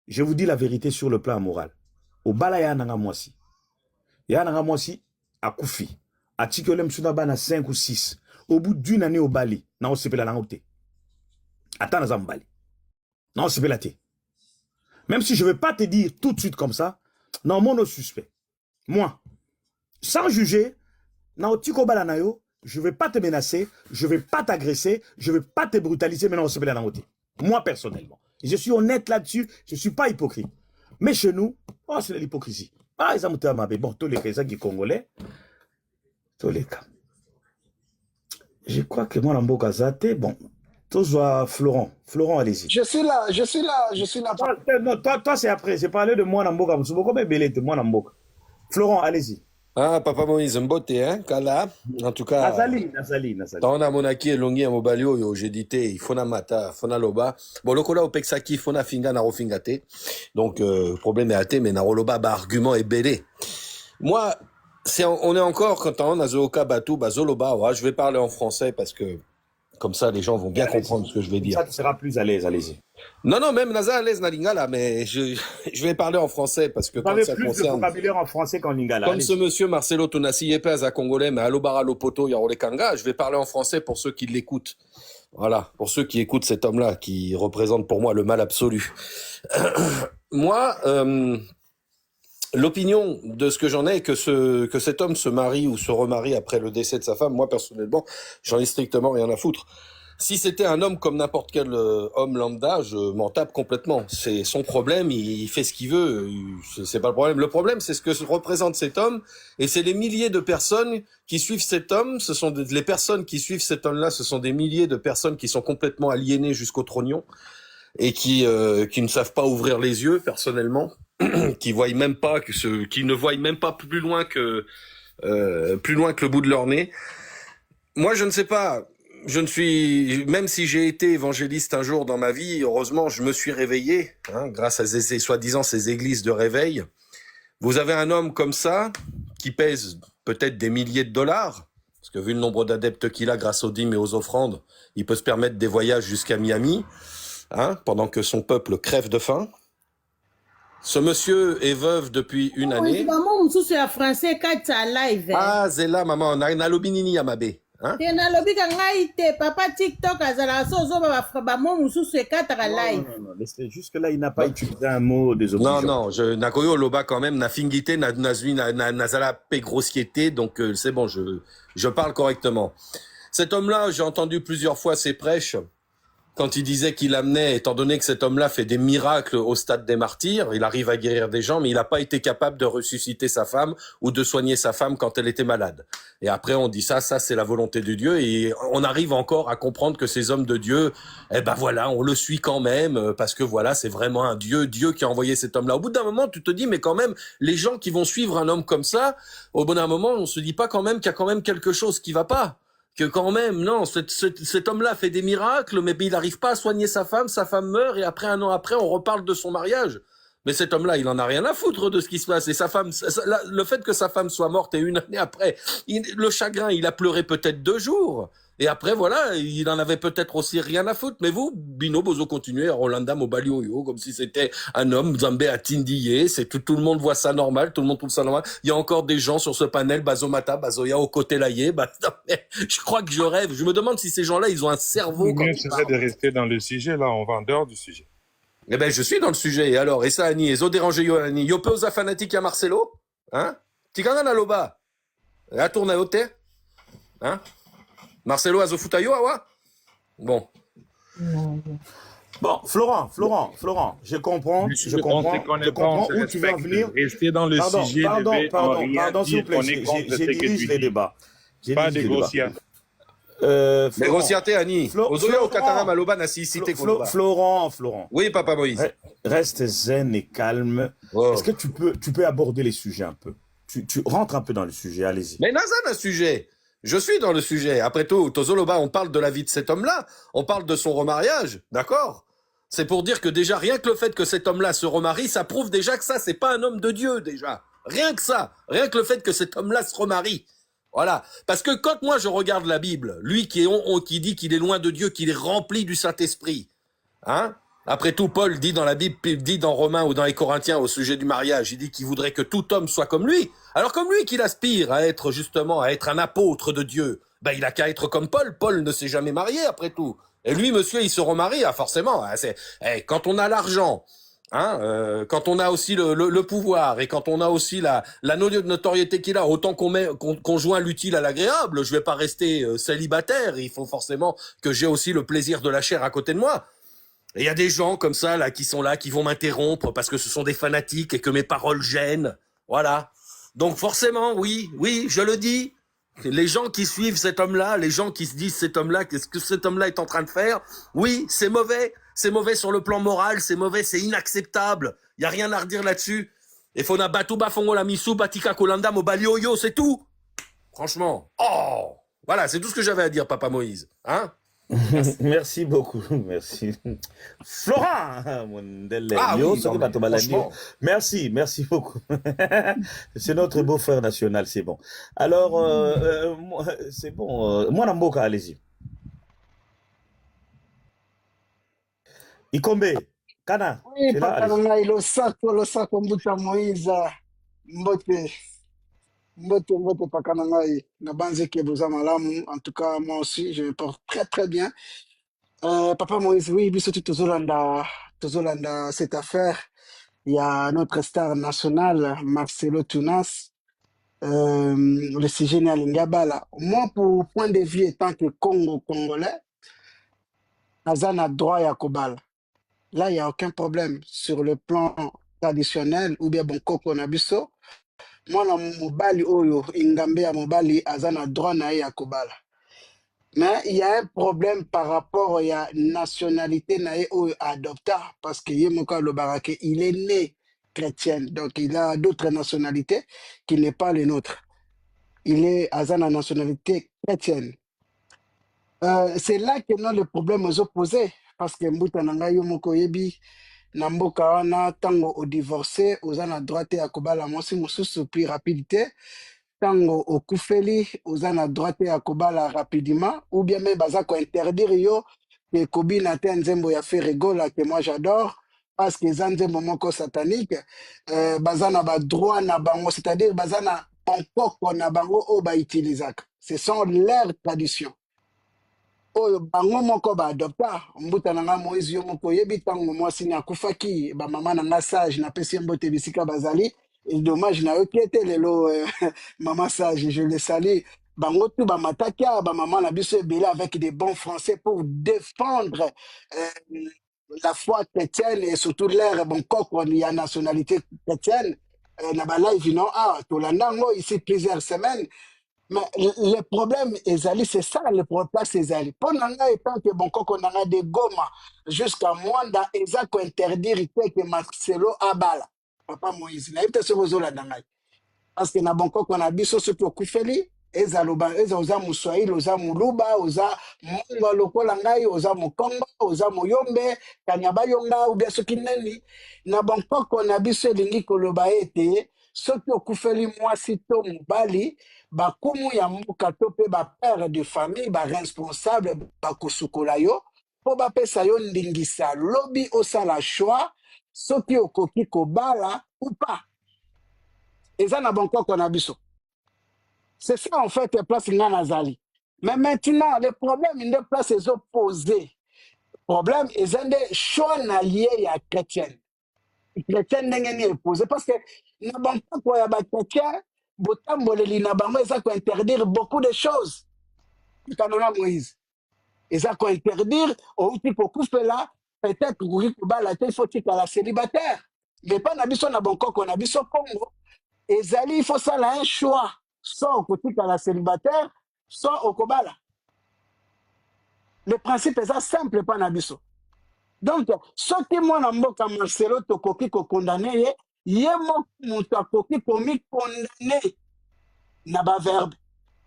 je vous dis la vérité sur le plan moral. Au Balaya Nanga Mwasi. Yananga Mwasi a Koufi. A Tikolem Sunabana 5 ou 6. Au bout d'une année au Bali, na on s'appelle la Nangote. Attends, na Bali. Na on s'appelle la Té. Même si je ne vais pas te dire tout de suite comme ça, non, mon suspect. Moi, sans juger, na Otiko Balanayo, je ne vais pas te menacer, je ne vais pas t'agresser, je ne vais pas te brutaliser, mais non, on s'appelle la Nangote. Moi, personnellement. Je suis honnête là-dessus, je ne suis pas hypocrite. Mais chez nous, oh, c'est de l'hypocrisie. Ah, ils ont monté à ma bon, tous les paysans qui sont congolais, tous les cas. Je crois que moi, l'ambo Kazate, bon, tous Florent. Florent, allez-y. Je suis là. Toi, c'est après. J'ai parlé de moi, l'ambo Kazate. Comment belé de moi, l'ambo? Florent, allez-y. Ah, Papa Moïse, mbote, hein, Kala. En tout cas, Nazali. dans la monaki et longi à Mobalio, yo, j'ai dit, il faut na mata, faut na loba. Bon, le kola au Pexaki, faut na finga na rofingate. Donc, problème est athée, mais na roloba, bah, argument est belé. Moi, on est encore, quand on a Zoka Batou, bah, Zoloba, ouais, je vais parler en français parce que, comme ça, les gens vont bien comprendre ce que je vais dire. Ça, tu seras plus à l'aise, allez-y. Non, même Naza à l'aise na lingala, mais je vais parler en français parce que quand ça plus concerne... de vocabulaire en français qu'en lingala. Comme ce monsieur Marcelo Tonassi Yepez à Congolais, mais Alobara Lopoto Yarole Kanga, je vais parler en français pour ceux qui l'écoutent. Voilà, pour ceux qui écoutent cet homme-là, qui représente pour moi le mal absolu. Moi, l'opinion de ce que j'en ai est que cet homme se marie ou se remarie après le décès de sa femme. Moi, personnellement, j'en ai strictement rien à foutre. Si c'était un homme comme n'importe quel homme lambda, je m'en tape complètement. C'est son problème, il fait ce qu'il veut, c'est pas le problème. Le problème, c'est ce que représente cet homme, et c'est les milliers de personnes qui suivent cet homme. Les personnes qui suivent cet homme-là, ce sont des milliers de personnes qui sont complètement aliénées jusqu'au trognon et qui ne savent pas ouvrir les yeux, personnellement, qui voient même pas qui ne voient même pas plus loin que le bout de leur nez. Moi, je ne sais pas. Même si j'ai été évangéliste un jour dans ma vie, heureusement, je me suis réveillé, grâce à soi-disant ces églises de réveil. Vous avez un homme comme ça, qui pèse peut-être des milliers de dollars, parce que vu le nombre d'adeptes qu'il a grâce aux dîmes et aux offrandes, il peut se permettre des voyages jusqu'à Miami, pendant que son peuple crève de faim. Ce monsieur est veuf depuis une année. Maman, mosusu ya français kati ya live. Ah, Zela, maman, nalobi nini ya mabe. Te nalobi ka ngai te papa TikTok azala so ozoba bamo mosusu ekataka live. Non, jusque-là, il n'a pas utilisé un mot désobligeant. Non, nakoyo loba quand même, na fingité, nazala pe grossiété, donc c'est bon, je parle correctement. Cet homme-là, j'ai entendu plusieurs fois ses prêches, quand il disait qu'il amenait, étant donné que cet homme-là fait des miracles au stade des martyrs, il arrive à guérir des gens, mais il n'a pas été capable de ressusciter sa femme ou de soigner sa femme quand elle était malade. Et après, on dit ça c'est la volonté de Dieu, et on arrive encore à comprendre que ces hommes de Dieu, voilà, on le suit quand même, parce que voilà, c'est vraiment un Dieu qui a envoyé cet homme-là. Au bout d'un moment, tu te dis, mais quand même, les gens qui vont suivre un homme comme ça, au bout d'un moment, on se dit pas quand même qu'il y a quand même quelque chose qui va pas. Que quand même, non, cet homme-là fait des miracles, mais il n'arrive pas à soigner sa femme meurt, et après, un an après, on reparle de son mariage. Mais cet homme-là, il en a rien à foutre de ce qui se passe. Et sa femme, le fait que sa femme soit morte et une année après, le chagrin, il a pleuré peut-être 2 jours. Et après, voilà, il en avait peut-être aussi rien à foutre. Mais vous, Bino Bozo continuez à Rolanda Mobalioyo, comme si c'était un homme, Zambé à Tindiye, tout le monde voit ça normal, tout le monde trouve ça normal. Il y a encore des gens sur ce panel, Bazomata, Bazoya, au côté laillé, je crois que je rêve. Je me demande si ces gens-là, ils ont un cerveau. Le mieux serait de rester dans le sujet, là, on va en dehors du sujet. Eh ben, je suis dans le sujet. Et alors, et ça, Annie, et zo dérangé yo, Annie. Yo peu aux fanatiques à Marcelo? Tikanga na loba? La tourne à hauteur? Marcelo Azofutayo, awa? Bon. Bon, Florent, je comprends où tu veux en venir. Rester dans le sujet. Pardon, s'il vous plaît, j'ai dirige les débats. Pas de grossièreté. Négociaté, Annie. Florent. Oui, Papa Moïse. Reste zen et calme. Oh. Est-ce que tu peux aborder les sujets un peu? Tu rentres un peu dans le sujet, allez-y. Mais Nazan, un sujet. Je suis dans le sujet. Après tout, Tozoloba, on parle de la vie de cet homme-là. On parle de son remariage. D'accord? C'est pour dire que déjà, rien que le fait que cet homme-là se remarie, ça prouve déjà que ça, c'est pas un homme de Dieu, déjà. Rien que ça. Rien que le fait que cet homme-là se remarie. Voilà. Parce que quand moi je regarde la Bible, lui qui dit qu'il est loin de Dieu, qu'il est rempli du Saint-Esprit, après tout, Paul dit dans la Bible, dit dans Romains ou dans les Corinthiens au sujet du mariage, il dit qu'il voudrait que tout homme soit comme lui. Alors comme lui qu'il aspire à être un apôtre de Dieu, il a qu'à être comme Paul. Paul ne s'est jamais marié après tout. Et lui, monsieur, il se remarie, forcément. Quand on a l'argent, quand on a aussi le pouvoir et quand on a aussi la notoriété qu'il a, autant qu'on joint l'utile à l'agréable. Je vais pas rester célibataire. Il faut forcément que j'ai aussi le plaisir de la chair à côté de moi. Et il y a des gens comme ça là qui sont là, qui vont m'interrompre parce que ce sont des fanatiques et que mes paroles gênent. Voilà. Donc forcément, oui, je le dis. Les gens qui suivent cet homme-là, les gens qui se disent cet homme-là, qu'est-ce que cet homme-là est en train de faire? Oui, c'est mauvais. C'est mauvais sur le plan moral, c'est mauvais, c'est inacceptable. Il y a rien à redire là-dessus. Et Fona Batuba Fongo la Misu Batika Kolanda Mobalioyo, c'est tout. Franchement. Oh, voilà, c'est tout ce que j'avais à dire, Papa Moïse. Merci beaucoup, merci. Florent, merci beaucoup. C'est notre beau frère national, c'est bon. Alors, c'est bon. Moi, Namboka, allez-y. Ikombe, Kana. Oui, papa ngai losako mbuta Moïse mbote paka na ngai na banzeke boza malamu. En tout cas, moi aussi, je me porte très très bien. Papa Moïse, oui, biso tozolanda cette affaire. Il y a notre star national, Marcelo Tunas, le sujet n'est Lingabala. Moi, pour point de vue étant que Congolais, Azan a droit à Kobal. Là, il n'y a aucun problème sur le plan traditionnel ou bien bon Koko Nabiso. Moi, na mobali oyo, Ingambe à mobali, Azan a droit à Kobal. Mais il y a un problème par rapport à la nationalité nae oyo adopta parce que Yemoka le Barake, il est né chrétien, donc il a d'autres nationalités qui n'est pas les nôtres. Il est Azan à nationalité chrétienne. C'est là que nous le problème aux opposés parce que Mbuta Nanga Yomoko Yebi Namboka wana tango au divorcé aux ana droite à Kobala mosi mususu plus rapidité tango au kufeli aux ana droite à Kobala rapidement ou bien même bazako interdire yo que Kobi na nzembo ya fait rigola que moi j'adore parce que nzembo moko satanique bazana ba droit na bango c'est-à-dire bazana pompoko na bango o ba utilisaka ce sont leurs traditions oyo bango moko baadopta mbuta na nga Moïse yo moko yebi ntango mwasi ni akufaki bamama na nga sage napesi ye mbote bisika bazali et dommage na yo te lelo mama sage je le salue bango tu bamataki awa bamama na biso ebele avec des bons français pour défendre la foi chrétienne et surtout l'air bon koko ya nationalité chrétienne na balive non tolanda yango ici plusieurs semaines. Mais le problème, Ezali, c'est ça le problème, c'est Ezali. Pendant étant que bon, quand on a des gommes jusqu'à Mwanda, Ezali interdire que Marcelo Abala. Papa Moïse, il y a peut-être ce réseau là dans parce que na Bangkok on a biso soki okufeli ezaloba eza oza muswahili oza muluba oza munga lokola ngai oza mukongo oza muyombe kanyaba yonga ou bien soki neni na Bangkok on a biso elingi koloba ete soki okufeli mwasi to mobali bakumu ya mboka to pe bapère de famille baresponsable bakosukola yo mpo bapesa yo ndingisa lobi osala choix soki okoki kobala ou pas. Et ça n'a pas encore qu'on a biso. C'est ça en fait les places Nazali. Mais maintenant, le problème, il est place les opposés. Le problème, ils ont des choix alliés à chrétiens. Les chrétiens n'ont pas opposé parce que n'a pas quoi y a des chrétiens, botamboleli na bango ils ont interdire beaucoup de choses. Kanona Moïse. Ils ont interdire au type au couple là, peut-être il faut qu'il la célibataire. Mais pas nabiso na Bangkok, on a biso Congo. Ezali, il faut ça là un choix. Soit au côté de la célibataire, soit au Kobala. Le principe est ça simple, pas nabiso. Donc, ce que moi, Namboka Marcelo, Tokoki, ko condamné, yemo muta koki komi condamné. Naba verbe,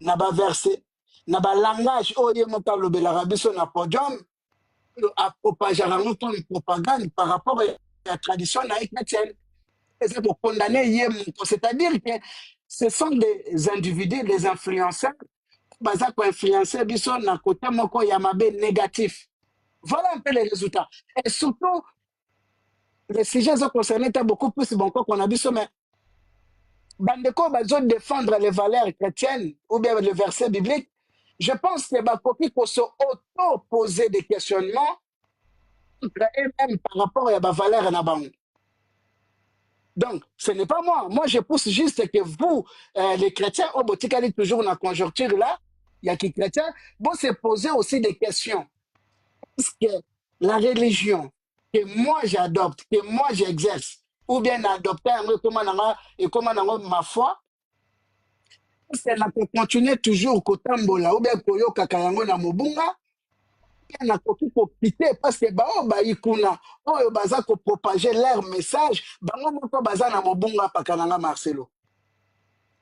naba verset, naba langage, oh yemo ka lobela rabiso na podium, a propager une propagande par rapport à la tradition chrétienne. C'est pour condamner Yem. C'est-à-dire que ce sont des individus, des influenceurs, qui ont influencé na côté moko yamabe négatif. Voilà un peu les résultats. Et surtout, les sujets concernés étaient beaucoup plus bon qu'on a dit, mais Bandeko va défendre les valeurs chrétiennes ou bien le verset biblique. Je pense que Bakoki faut se auto-poser des questionnements et même par rapport à la valeur na bango. Donc, ce n'est pas moi. Moi, je pousse juste que vous, les chrétiens, au Botikali, toujours dans la conjoncture là, il y a qui chrétiens, vont se poser aussi des questions. Est-ce que la religion que moi j'adopte, que moi j'exerce, ou bien adopter comment ma foi, est-ce qu'elle peut continuer toujours kotambola, ou bien koyo kakayango na mobunga, na koki ko quitter parce que bao ba ikuna oyo baza ko propager leur message bango moko baza na mobunga pakananga Marcelo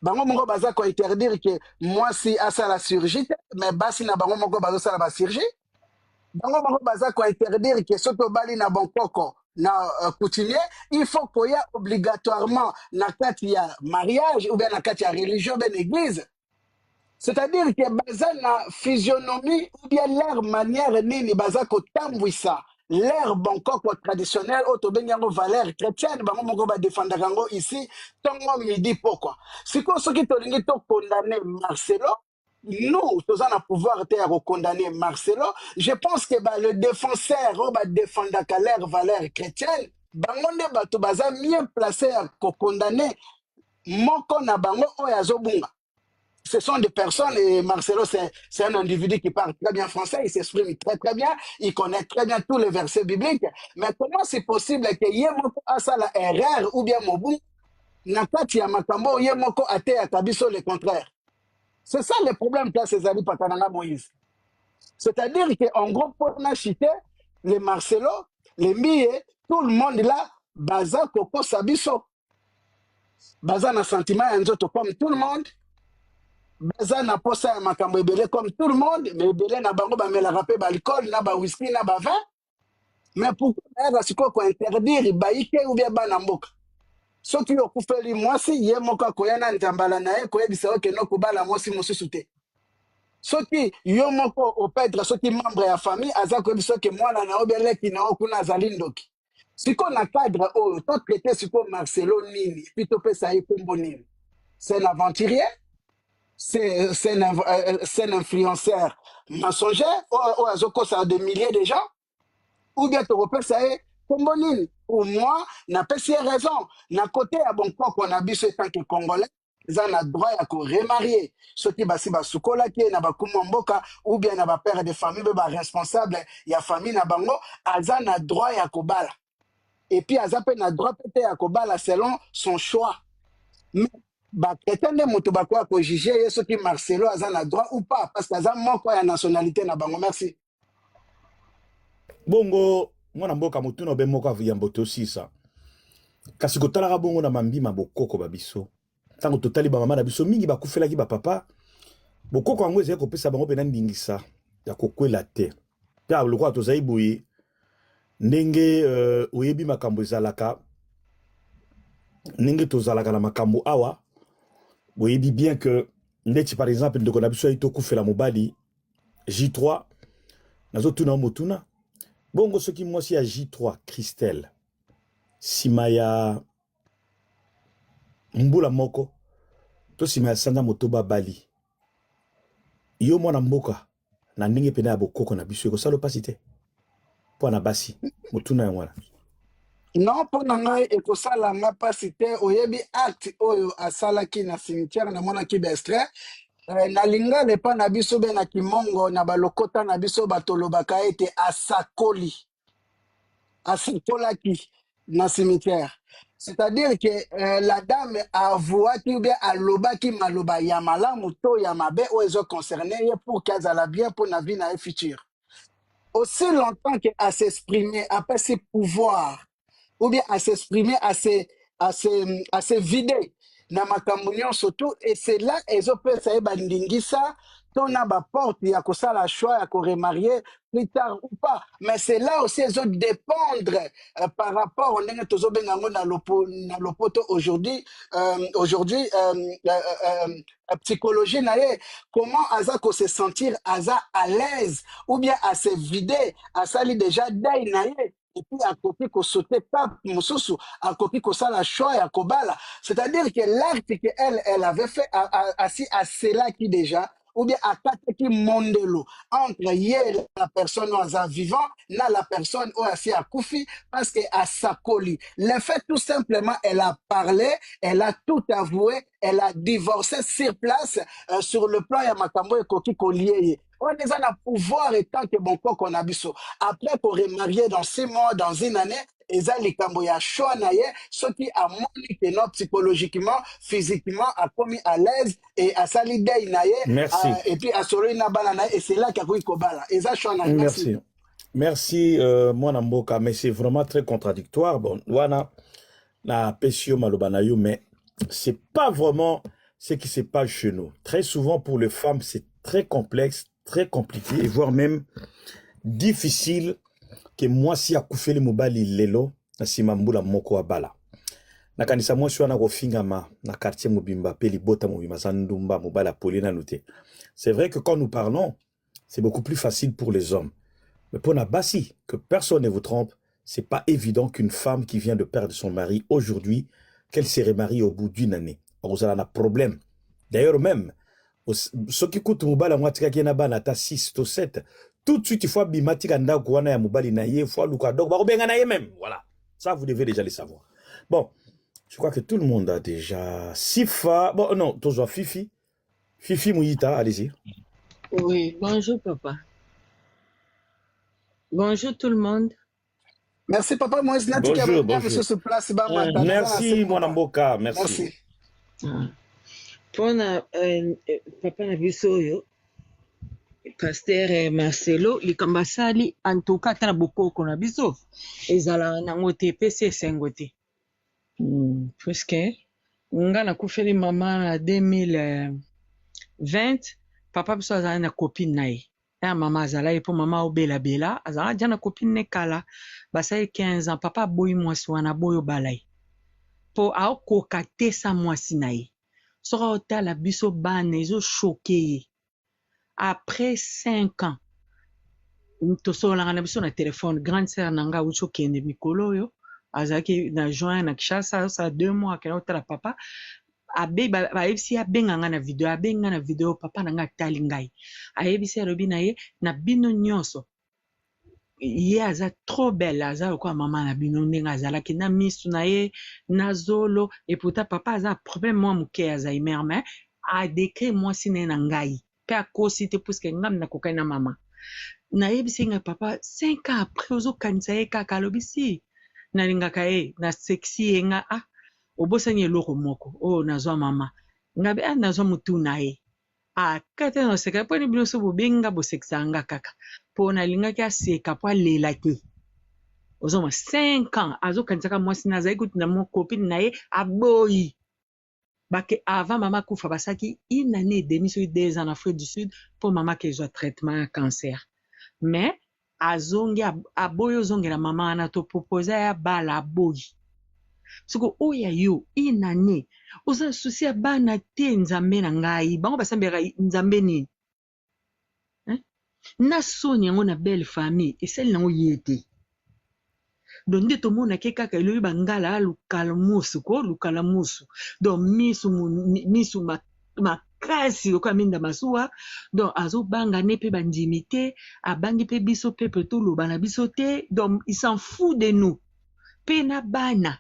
bango moko baza ko interdire que moi si asa la chirurgie mais basi na bango moko bazo sala ba chirurgie bango moko baza ko interdire que soto bali na Bangkok na coutumier il faut qu'il y a obligatoirement na kati ya mariage ou bien na kati ya religion ben église. C'est-à-dire que baza na physionomie ou bien leur manière nini baza ko tambwisa leur Bangkok traditionnel auto benyango valeur chrétienne bango moko ba défendre yango ici tongo midi pourquoi siko soki tolingi to condamner Marcelo nous tous on a pouvoir te condamner Marcelo je pense que le défenseur va défendre leur valeur chrétienne bango nde bato baza mieux placé à condamner moko na bango oyo azobunga. Ce sont des personnes, et Marcelo, c'est un individu qui parle très bien français, il s'exprime très très bien, il connaît très bien tous les versets bibliques. Mais comment c'est possible que Yemoko a ça la erreur ou bien Mobu, Nakati ya Makambo, Yemoko a te akabiso le contraire? C'est ça le problème qu'a César Patananga Moïse. C'est-à-dire qu'en gros, pour n'acheter les Marcelo, les Mie, tout le monde là, Baza Koko Sabiso. Baza na sentiment Nzoto comme tout le monde. Baza na posa ya makambo ebele comme tout le monde, mais ebele na bango ba mela rapé ba alcool na ba whisky na ba vin. Mais pourquoi ba siko ko interdire baike ou bien bana mboka? Soki okufeli mwasi ye moko koyana ntambala na ye koyebisa ke no kubala mwasi mosusu te. Soki yo moko opedre soki membre ya famille aza koyebisa ke mwana na obeleki na okuna azali ndoki. Siko na cadre oyo to traiter siko Marcelo nini puis to pesa ye kombo nini. C'est un aventurier. C'est un influenceur mensongère, ou ça a des milliers de gens, ou bien tu repères ça est comme bonine. Pour moi, n'a pas si raison. N'a côté à bon quoi qu'on a vu ce tant que Congolais, ils ont le droit à remarier. Ceux qui basi basukola qui n'a pas kumamboka, ou bien n'a pas père de famille, bah responsable, il y a famille n'a bango, ils ont le droit à kobala. Et puis ils ont le droit peut-être à kobala selon son choix. Mais bah prétendez moto bakwa ko juger ce qui Marcelo a na droit ou pas parce que ça moko ya nationalité na bango. Merci. Bongo mwana mboka mutu no be moko ya mboto sisa kasi kotala bongo na mambima bokoko babiso tango totali ba mama na biso mingi bakufela ki ba papa bokoko yango ezali kopesa bango pena ndingisa ya kokwela te ya lokwa tozali boye ndenge oyebi makambo ezalaka ndenge tozalaka na makambo awa boye dit bien que ndeti par exemple ndeko na biso ito kufela mobali J3 nazo tuna motuna bongo soki mwasi ya J3 Christelle simaya mbula moko to simaya sanda motoba bali yo mwana mboka na ndenge pena ya bokoko na biso ko salo pasite po na basi motuna ya mwana. Non, pour nangai ekosala nga pasi te oyebi acte oyo asalaki na cimetière na mona ki extrait na linga le pa na biso be na kimongo na balokota na biso batolobaka ete asakoli asikolaki na cimetière. C'est-à-dire que la dame a avouaki ou bien alobaki maloba ya malamu to ya mabe o ezo concerné pour qu'azala bien pour na vie na futur. Aussi longtemps qu'à s'exprimer après ses pouvoirs ou bien à s'exprimer, à se vider na makambo surtout et c'est là ezo pesa bandingisa tona ba porte ya kosala choix ya ko remarier plus tard ou pas, mais c'est là aussi ezo dépendre par rapport au ndenge tozo bengango na lopoto aujourd'hui psychologie na ye comment aza ko se sentir aza à l'aise ou bien à se vider à sali déjà dai na ye. Et puis à côté qu'on sautait pas mosusu à côté qu'on ça la choix à kobala, c'est-à-dire que l'acte qu'elle avait fait assis à cela qui déjà ou bien à qui mondelo entre hier la personne au vivant na la personne au assis à koufi parce que à sakoli le fait tout simplement elle a parlé, elle a tout avoué, elle a divorcé sur place sur le plan ya makambo et koki kolié. On est en pouvoir et tant que bon quoi qu'on a biso. Après pour remarier dans 6 mois, dans une année, et ça les camboya choix naie, ce qui a montré que non psychologiquement, physiquement a commis à l'aise et à salider naie. Et puis à solo na banana et c'est là qu'il y a kobala. Et ça choix naie. Merci. Merci moi Namboka, mais c'est vraiment très contradictoire. Bon, wana na pesio malobanayo, mais c'est pas vraiment ce qui se passe chez nous. Très souvent pour les femmes, c'est très complexe, très compliqué, et voire même difficile que moi si akufeli mobali lelo na simambula moko abala. Na kanisa moi si wana kofinga na quartier mobimba pe libota mobimba sandumba mobala polina noté. C'est vrai que quand nous parlons, c'est beaucoup plus facile pour les hommes. Mais pour Nabassi, que personne ne vous trompe, c'est pas évident qu'une femme qui vient de perdre son mari aujourd'hui, qu'elle se remarie au bout d'une année. Vous avez un problème. D'ailleurs même, ce qui coûte mobile à moi, tu as na ta 6 to 7. Tout de suite, il faut bimatika nda kwana ya mobile na ye, faut luka dog ba benga na ye même. Voilà. Ça, vous devez déjà le savoir. Bon, je crois que tout le monde a déjà... Sifa... Bon, non, toujours Fifi. Fifi Mouita, allez-y. Oui, bonjour papa. Bonjour tout le monde. Merci, Papa Moïse. Bonjour, bonjour. Monsieur se place. Merci, mon Amboka, merci. Pona papa na biso oyo Pasteur Marcelo likambo sali en tout cas tana bokoko na biso ezala nango te pesi esengo te puisque nga nakufeli mama na 2020 papa biso azala na copine na ye ya mama azala ye mpo mama obelabela azala dia na copine ne kala basali 15 ans papa aboyi mwasi wana aboyi obala ye mpo aokoka te sa mwasi na ye soki otala biso bana ezochoke ye après 5 ans tosololanga na biso na telefone grande sœur na nga awuti okende mikolo oyo azalaki na juin na Kinshasa sa 2 mois akenda kotala papa bayebisi ye abenga nga na video abenga na video papa na nga atali ngai ayebisi alobi na ye na bino nyonso ye aza trop belle aza lokola mama na bino ndenge azalaki na misu na ye na zolo et pourtant papa aza problème mwa moke ya Alzheimer mais adekre mwasi na ye na ngai mpe akosi te puiske ngam nakokani na mama nayebisi ngai papa 5 ans après ozokanisa ye kaka alobi si nalingaka ye na sexy ye nga obosani eloko moko oyo nazwa mama ngabe nazwa motu na ye kate noseka mpo ni bino so bobenga bosekisa nga kaka mpo nalingaki aseka mpo alela te ozoma 5 ans azokanisaka mwasi na azali kuti na mokopine na ye aboyi bake avant mama kufa basaki une année et demie soki 2 ans en Afrique du Sud mpo mama kezwa traitement ya cancer mais azongi aboyi ozongela mama wana toproposa ya bala aboyi soko oya yo une année oza susi ya bana te nzambe na ngai bango basambelaka nzambe nini na soni yango na belle famille esali nango ye te donc nde tomonake kaka elobi bangala lukala musu donc misu makasi lokola minda masuwa donc azobanga ne mpe bandimi te abangi mpe biso mpe toloba na biso te donc il s'en fout de nous mpe na bana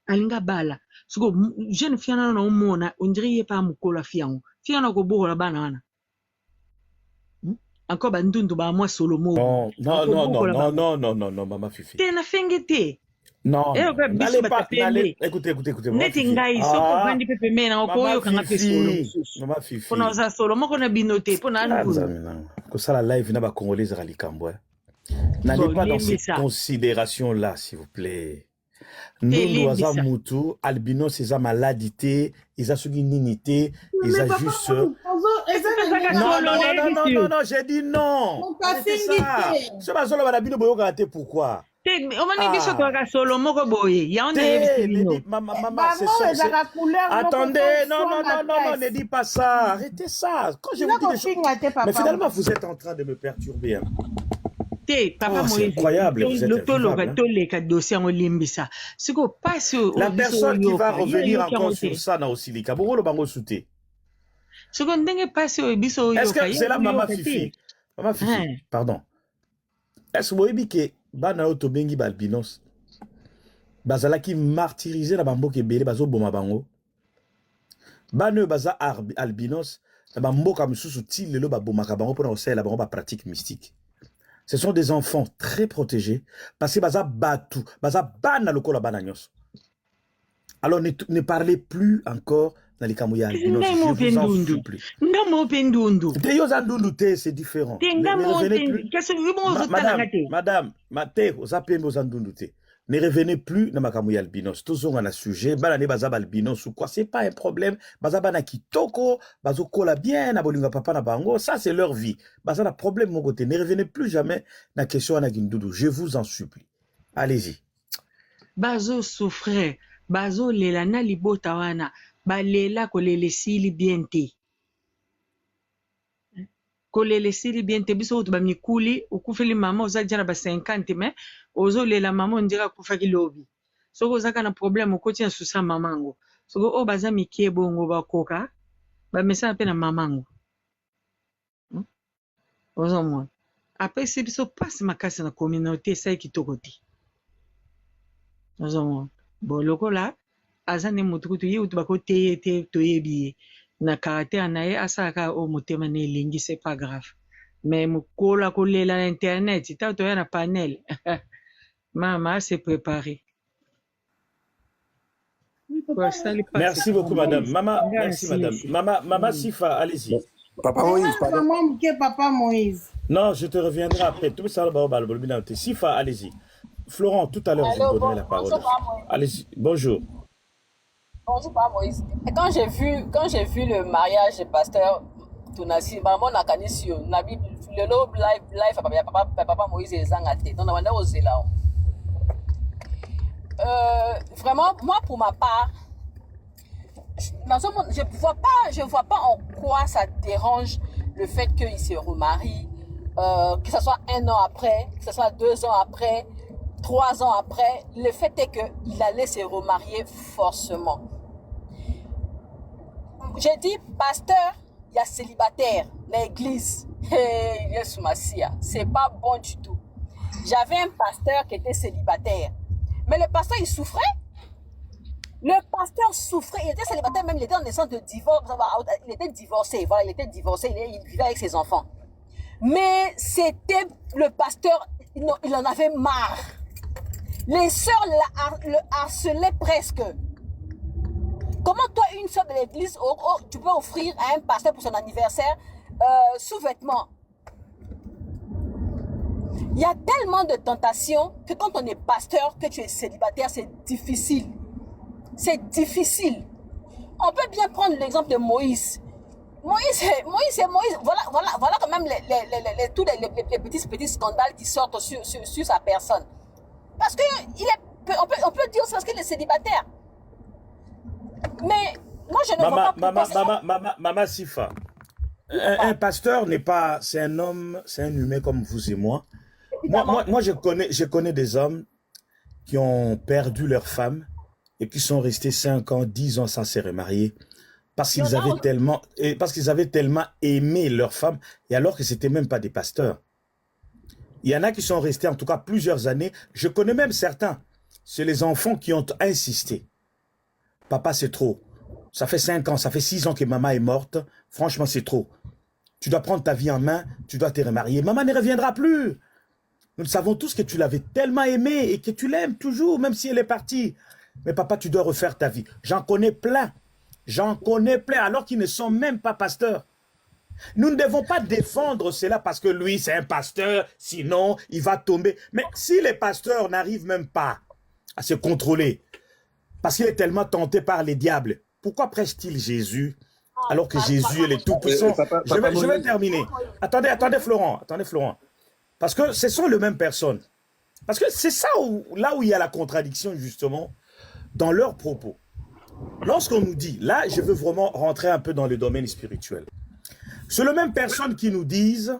alinga bala siko jeune fille na omona on dirait ye pa mokolo afia yango fia na kobokola bana wana encore bandundu ba mwa solomo non mama Fifi te na fenge te non écoutez neti ngai soko vandi pepe mena okoyo kanga pe solo mama Fifi pona za solo moko na bino te pona ndu ko sala live na ba congolais ra likambo n'allez pas dans cette considération là s'il vous plaît. Nous aza mutu albinos eza maladité eza soki nini te eza juste non j'ai dit non ce bazolo bana bino boyoka te pourquoi omani biso toka solo moko boye ya onde yebisi maman attendez non ne dis pas ça arrêtez ça quand je vous dis mais finalement vous êtes en train de me perturber papa c'est incroyable, vous êtes la personne qui va revenir encore sur ça na osilika bongolo bango souté est-ce que c'est la maman Fifi pardon est-ce que vous savez que bana oto bengi balbinos bazalaki martyrisé na bamboka ebele bazoboma bango bana baza albinos na bamboka misusu ti lelo babomaka bango mpona kosalela bango bapratique mystique. Ce sont des enfants très protégés parce que baza batu, baza bana lokola bana nyos. Alors ne parlez plus encore dans les kamouya albinos. Je vous en supplie. C'est différent. Madame, ne revenez plus dans ma kamouya albinos. Tous ont un sujet. Balane baza albinos ou quoi. C'est pas un problème. Baza bana kitoko, bazo kola bien, na bolinga papa na bango. Ça c'est leur vie. Baza na problème mon côté. Ne revenez plus jamais dans la question na Gindoudou. Je vous en supplie. Allez-y. Bazo souffre. Bazo lela na libota wana. Balela kolele sili bien te. Kolele sili bien te biso utu ba mikuli ukufeli mama oza jana ba 50 mais ozo lela mama ondira kufa kilobi soko zaka na problème okoti na susa mamango soko o baza mikie bongo bakoka ba mesa pe na mamango ozo mo après c'est biso passe makasi na communauté sai kitoko te ozomona bon lokola aza nde motu kutu ye utu bakoteye ete toyebi ye na caractère na ye asalaka oyo motema na elengi c'est pas grave mais mokola kolela na internet ta toya na panel mama se préparer. Merci beaucoup, madame. Merci, madame. Maman Sifa, allez-y. Papa Moïse, pardon. Papa Moïse. Non, je te reviendrai après. Tout ça, Sifa, allez-y. Florent, tout à l'heure, je vous donnerai la parole. Allez-y. Bonjour. Bonjour, Papa Moïse. Et quand j'ai vu le mariage du pasteur Tunasi, maman n'a qu'à sur le live Papa Moïse et Zangaté. Donc, on a osé là. Vraiment, moi, pour ma part, je vois pas en quoi ça dérange le fait qu'il se remarie, que ce soit 1 an après, que ce soit 2 ans après, 3 ans après. Le fait est qu'il allait se remarier forcément. J'ai dit, pasteur, il y a célibataire, l'église. Yes, Massia, c'est pas bon du tout. J'avais un pasteur qui était célibataire. Mais le pasteur, il souffrait. Le pasteur souffrait. Il était célibataire, même il était en naissance de divorce. Il était divorcé. Voilà, il était divorcé. Il vivait avec ses enfants. Mais c'était le pasteur, il en avait marre. Les sœurs le harcelaient presque. Comment toi, une sœur de l'église, tu peux offrir à un pasteur pour son anniversaire sous-vêtements? Il y a tellement de tentations que quand on est pasteur, que tu es célibataire, c'est difficile. C'est difficile. On peut bien prendre l'exemple de Moïse. Moïse, voilà quand même tous les petits scandales qui sortent sur sa personne. Parce que on peut dire c'est parce qu'il est célibataire. Mais moi je ne vois pas Maman Sifa. Un pasteur n'est pas, c'est un homme, c'est un humain comme vous et moi. Moi, je connais des hommes qui ont perdu leur femme et qui sont restés 5 ans, 10 ans sans se remarier parce qu'ils avaient tellement aimé leur femme et alors que c'était même pas des pasteurs. Il y en a qui sont restés en tout cas plusieurs années. Je connais même certains. C'est les enfants qui ont insisté. Papa, c'est trop. Ça fait 5 ans, ça fait 6 ans que maman est morte. Franchement, c'est trop. Tu dois prendre ta vie en main, tu dois te remarier. Maman ne reviendra plus. Nous savons tous que tu l'avais tellement aimée et que tu l'aimes toujours, même si elle est partie. Mais papa, tu dois refaire ta vie. J'en connais plein. J'en connais plein, alors qu'ils ne sont même pas pasteurs. Nous ne devons pas défendre cela parce que lui, c'est un pasteur, sinon, il va tomber. Mais si les pasteurs n'arrivent même pas à se contrôler, parce qu'il est tellement tenté par les diables, pourquoi prêche-t-il Jésus alors que Jésus est le Tout-Puissant? Je vais terminer. Attendez, Florent. Parce que ce sont les mêmes personnes. Parce que c'est ça là où il y a la contradiction, justement, dans leurs propos. Lorsqu'on nous dit, là, je veux vraiment rentrer un peu dans le domaine spirituel. C'est les mêmes personnes qui nous disent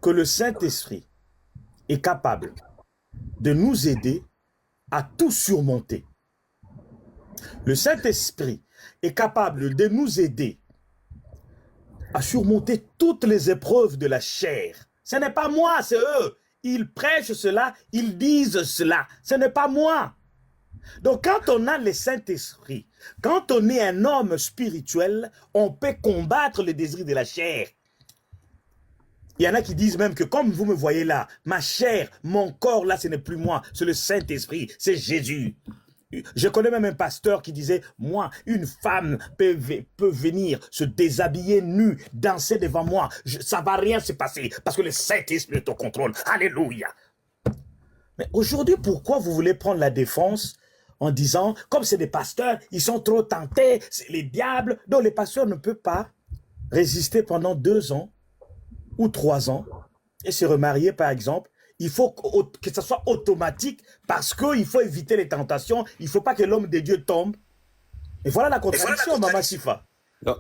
que le Saint-Esprit est capable de nous aider à tout surmonter. Le Saint-Esprit est capable de nous aider à surmonter toutes les épreuves de la chair. Ce n'est pas moi, c'est eux. Ils prêchent cela, ils disent cela. Ce n'est pas moi. Donc quand on a le Saint-Esprit, quand on est un homme spirituel, on peut combattre les désirs de la chair. Il y en a qui disent même que comme vous me voyez là, ma chair, mon corps là, ce n'est plus moi, c'est le Saint-Esprit, c'est Jésus. Je connais même un pasteur qui disait, moi, une femme peut venir se déshabiller nue, danser devant moi, ça ne va rien se passer, parce que le Saint-Esprit est au contrôle. Alléluia. Mais aujourd'hui, pourquoi vous voulez prendre la défense en disant, comme c'est des pasteurs, ils sont trop tentés, c'est les diables, donc les pasteurs ne peuvent pas résister pendant 2 ans ou 3 ans et se remarier par exemple. Il faut que ça soit automatique parce qu'il faut éviter les tentations. Il ne faut pas que l'homme de Dieu tombe. Et voilà la contradiction, Maman Sifa. Non.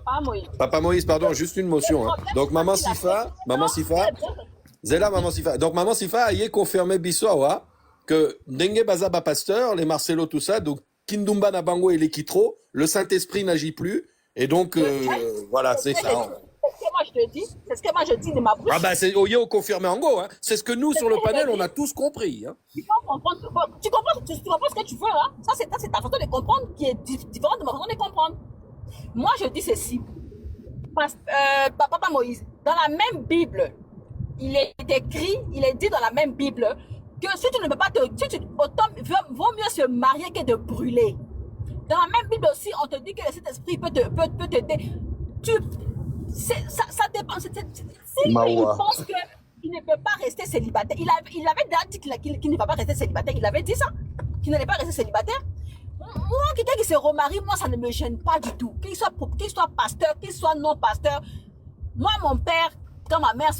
Papa Moïse, pardon, juste une motion. Hein. Donc, Maman Sifa, Zéla, Maman Sifa. Donc, Maman Sifa, y est confirmé Bissoawa que Dengue Bazaba Pasteur, les Marcelo, tout ça, donc Kindumba Nabango et les Kitro, le Saint-Esprit n'agit plus. Et donc, voilà, c'est ça. Moi, je te dis. C'est ce que moi je dis de ma bouche. Ah bah c'est Oyo confirmé en go, hein. C'est ce que nous sur le panel on a tous compris. Hein. Tu comprends ce que tu veux, hein. Ça c'est ta façon de comprendre qui est différente de ma façon de comprendre. Moi je dis ceci. Papa Moïse, dans la même Bible, il est écrit, il est dit dans la même Bible que si tu ne peux pas autant vaut mieux se marier que de brûler. Dans la même Bible aussi, on te dit que le Saint-Esprit peut t'aider. Ça dépend. Si il pense qu'il ne peut pas rester célibataire, il avait déjà dit qu'il ne va pas rester célibataire. Il avait dit ça, qu'il n'allait pas rester célibataire. Moi, quelqu'un qui se remarie, moi, ça ne me gêne pas du tout. Qu'il soit pasteur, qu'il soit non pasteur. Moi, mon père, quand ma mère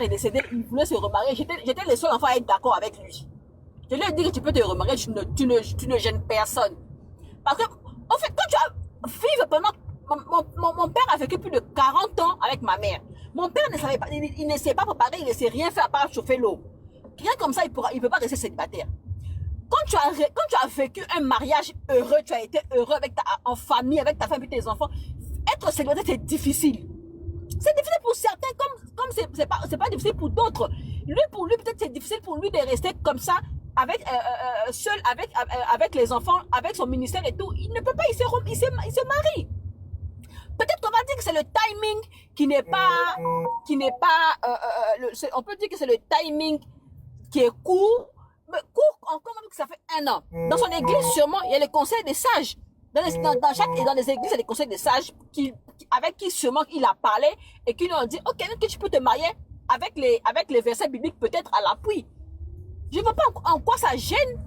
est décédée, il voulait se remarier. J'étais le seul enfant à être d'accord avec lui. Je lui ai dit que tu peux te remarier, tu ne gênes personne. Parce que, en fait, quand tu as vécu pendant... Mon père a vécu plus de 40 ans avec ma mère. Mon père ne savait pas, il ne sait pas préparer, il ne sait rien faire à part chauffer l'eau. Rien comme ça, il ne peut pas rester célibataire. Quand tu as vécu un mariage heureux, tu as été heureux en famille, avec ta femme et tes enfants, être célibataire, c'est difficile. C'est difficile pour certains, comme c'est pas difficile pour d'autres. Pour lui, peut-être c'est difficile pour lui de rester comme ça, seul, avec les enfants, avec son ministère et tout. Il ne peut pas, il se marie. Peut-être qu'on va dire que c'est le timing qui n'est pas, on peut dire que c'est le timing qui est court, mais court encore même que ça fait 1 an. Dans son église, sûrement, il y a les conseils des sages. Dans les églises, il y a les conseils des sages avec qui sûrement il a parlé et qui lui ont dit, ok, que tu peux te marier avec les versets bibliques peut-être à l'appui. Je ne vois pas en quoi ça gêne.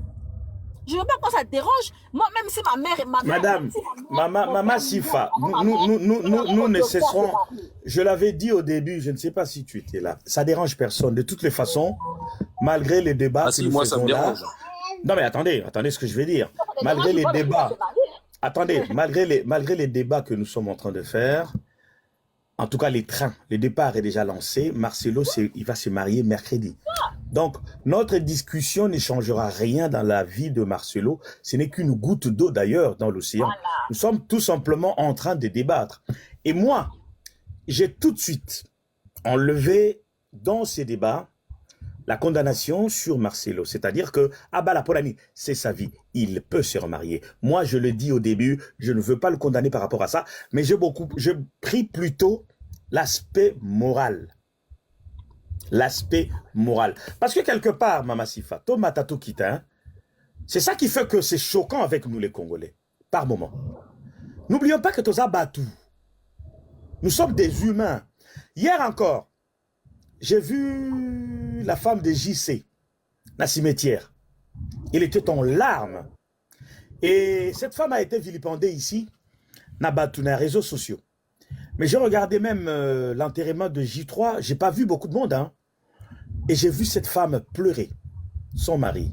Je ne vois pas en quoi ça dérange. Moi, même si ma mère... Madame, Maman Sifa, nous ne cesserons... Je l'avais dit au début, je ne sais pas si tu étais là. Ça dérange personne. De toutes les façons, malgré les débats que nous faisons là... Non mais attendez ce que je vais dire. Malgré les débats... Attendez, malgré les débats que nous sommes en train de faire, en tout cas le départ est déjà lancé. Marcelo, il va se marier mercredi. Donc, notre discussion ne changera rien dans la vie de Marcelo. Ce n'est qu'une goutte d'eau d'ailleurs dans l'océan. Voilà. Nous sommes tout simplement en train de débattre. Et moi, j'ai tout de suite enlevé dans ces débats la condamnation sur Marcelo. C'est-à-dire que Abala Polani, c'est sa vie. Il peut se remarier. Moi, je le dis au début, je ne veux pas le condamner par rapport à ça, mais je prie plutôt l'aspect moral. L'aspect moral. Parce que quelque part, Mama Sifa, Thomas Tato Kita, c'est ça qui fait que c'est choquant avec nous les Congolais, par moment. N'oublions pas que Toza Batou, nous sommes des humains. Hier encore, j'ai vu la femme de JC, la cimetière. Il était en larmes. Et cette femme a été vilipendée ici, dans les réseaux sociaux. Mais j'ai regardé même l'enterrement de J3, j'ai pas vu beaucoup de monde, hein. Et j'ai vu cette femme pleurer, son mari.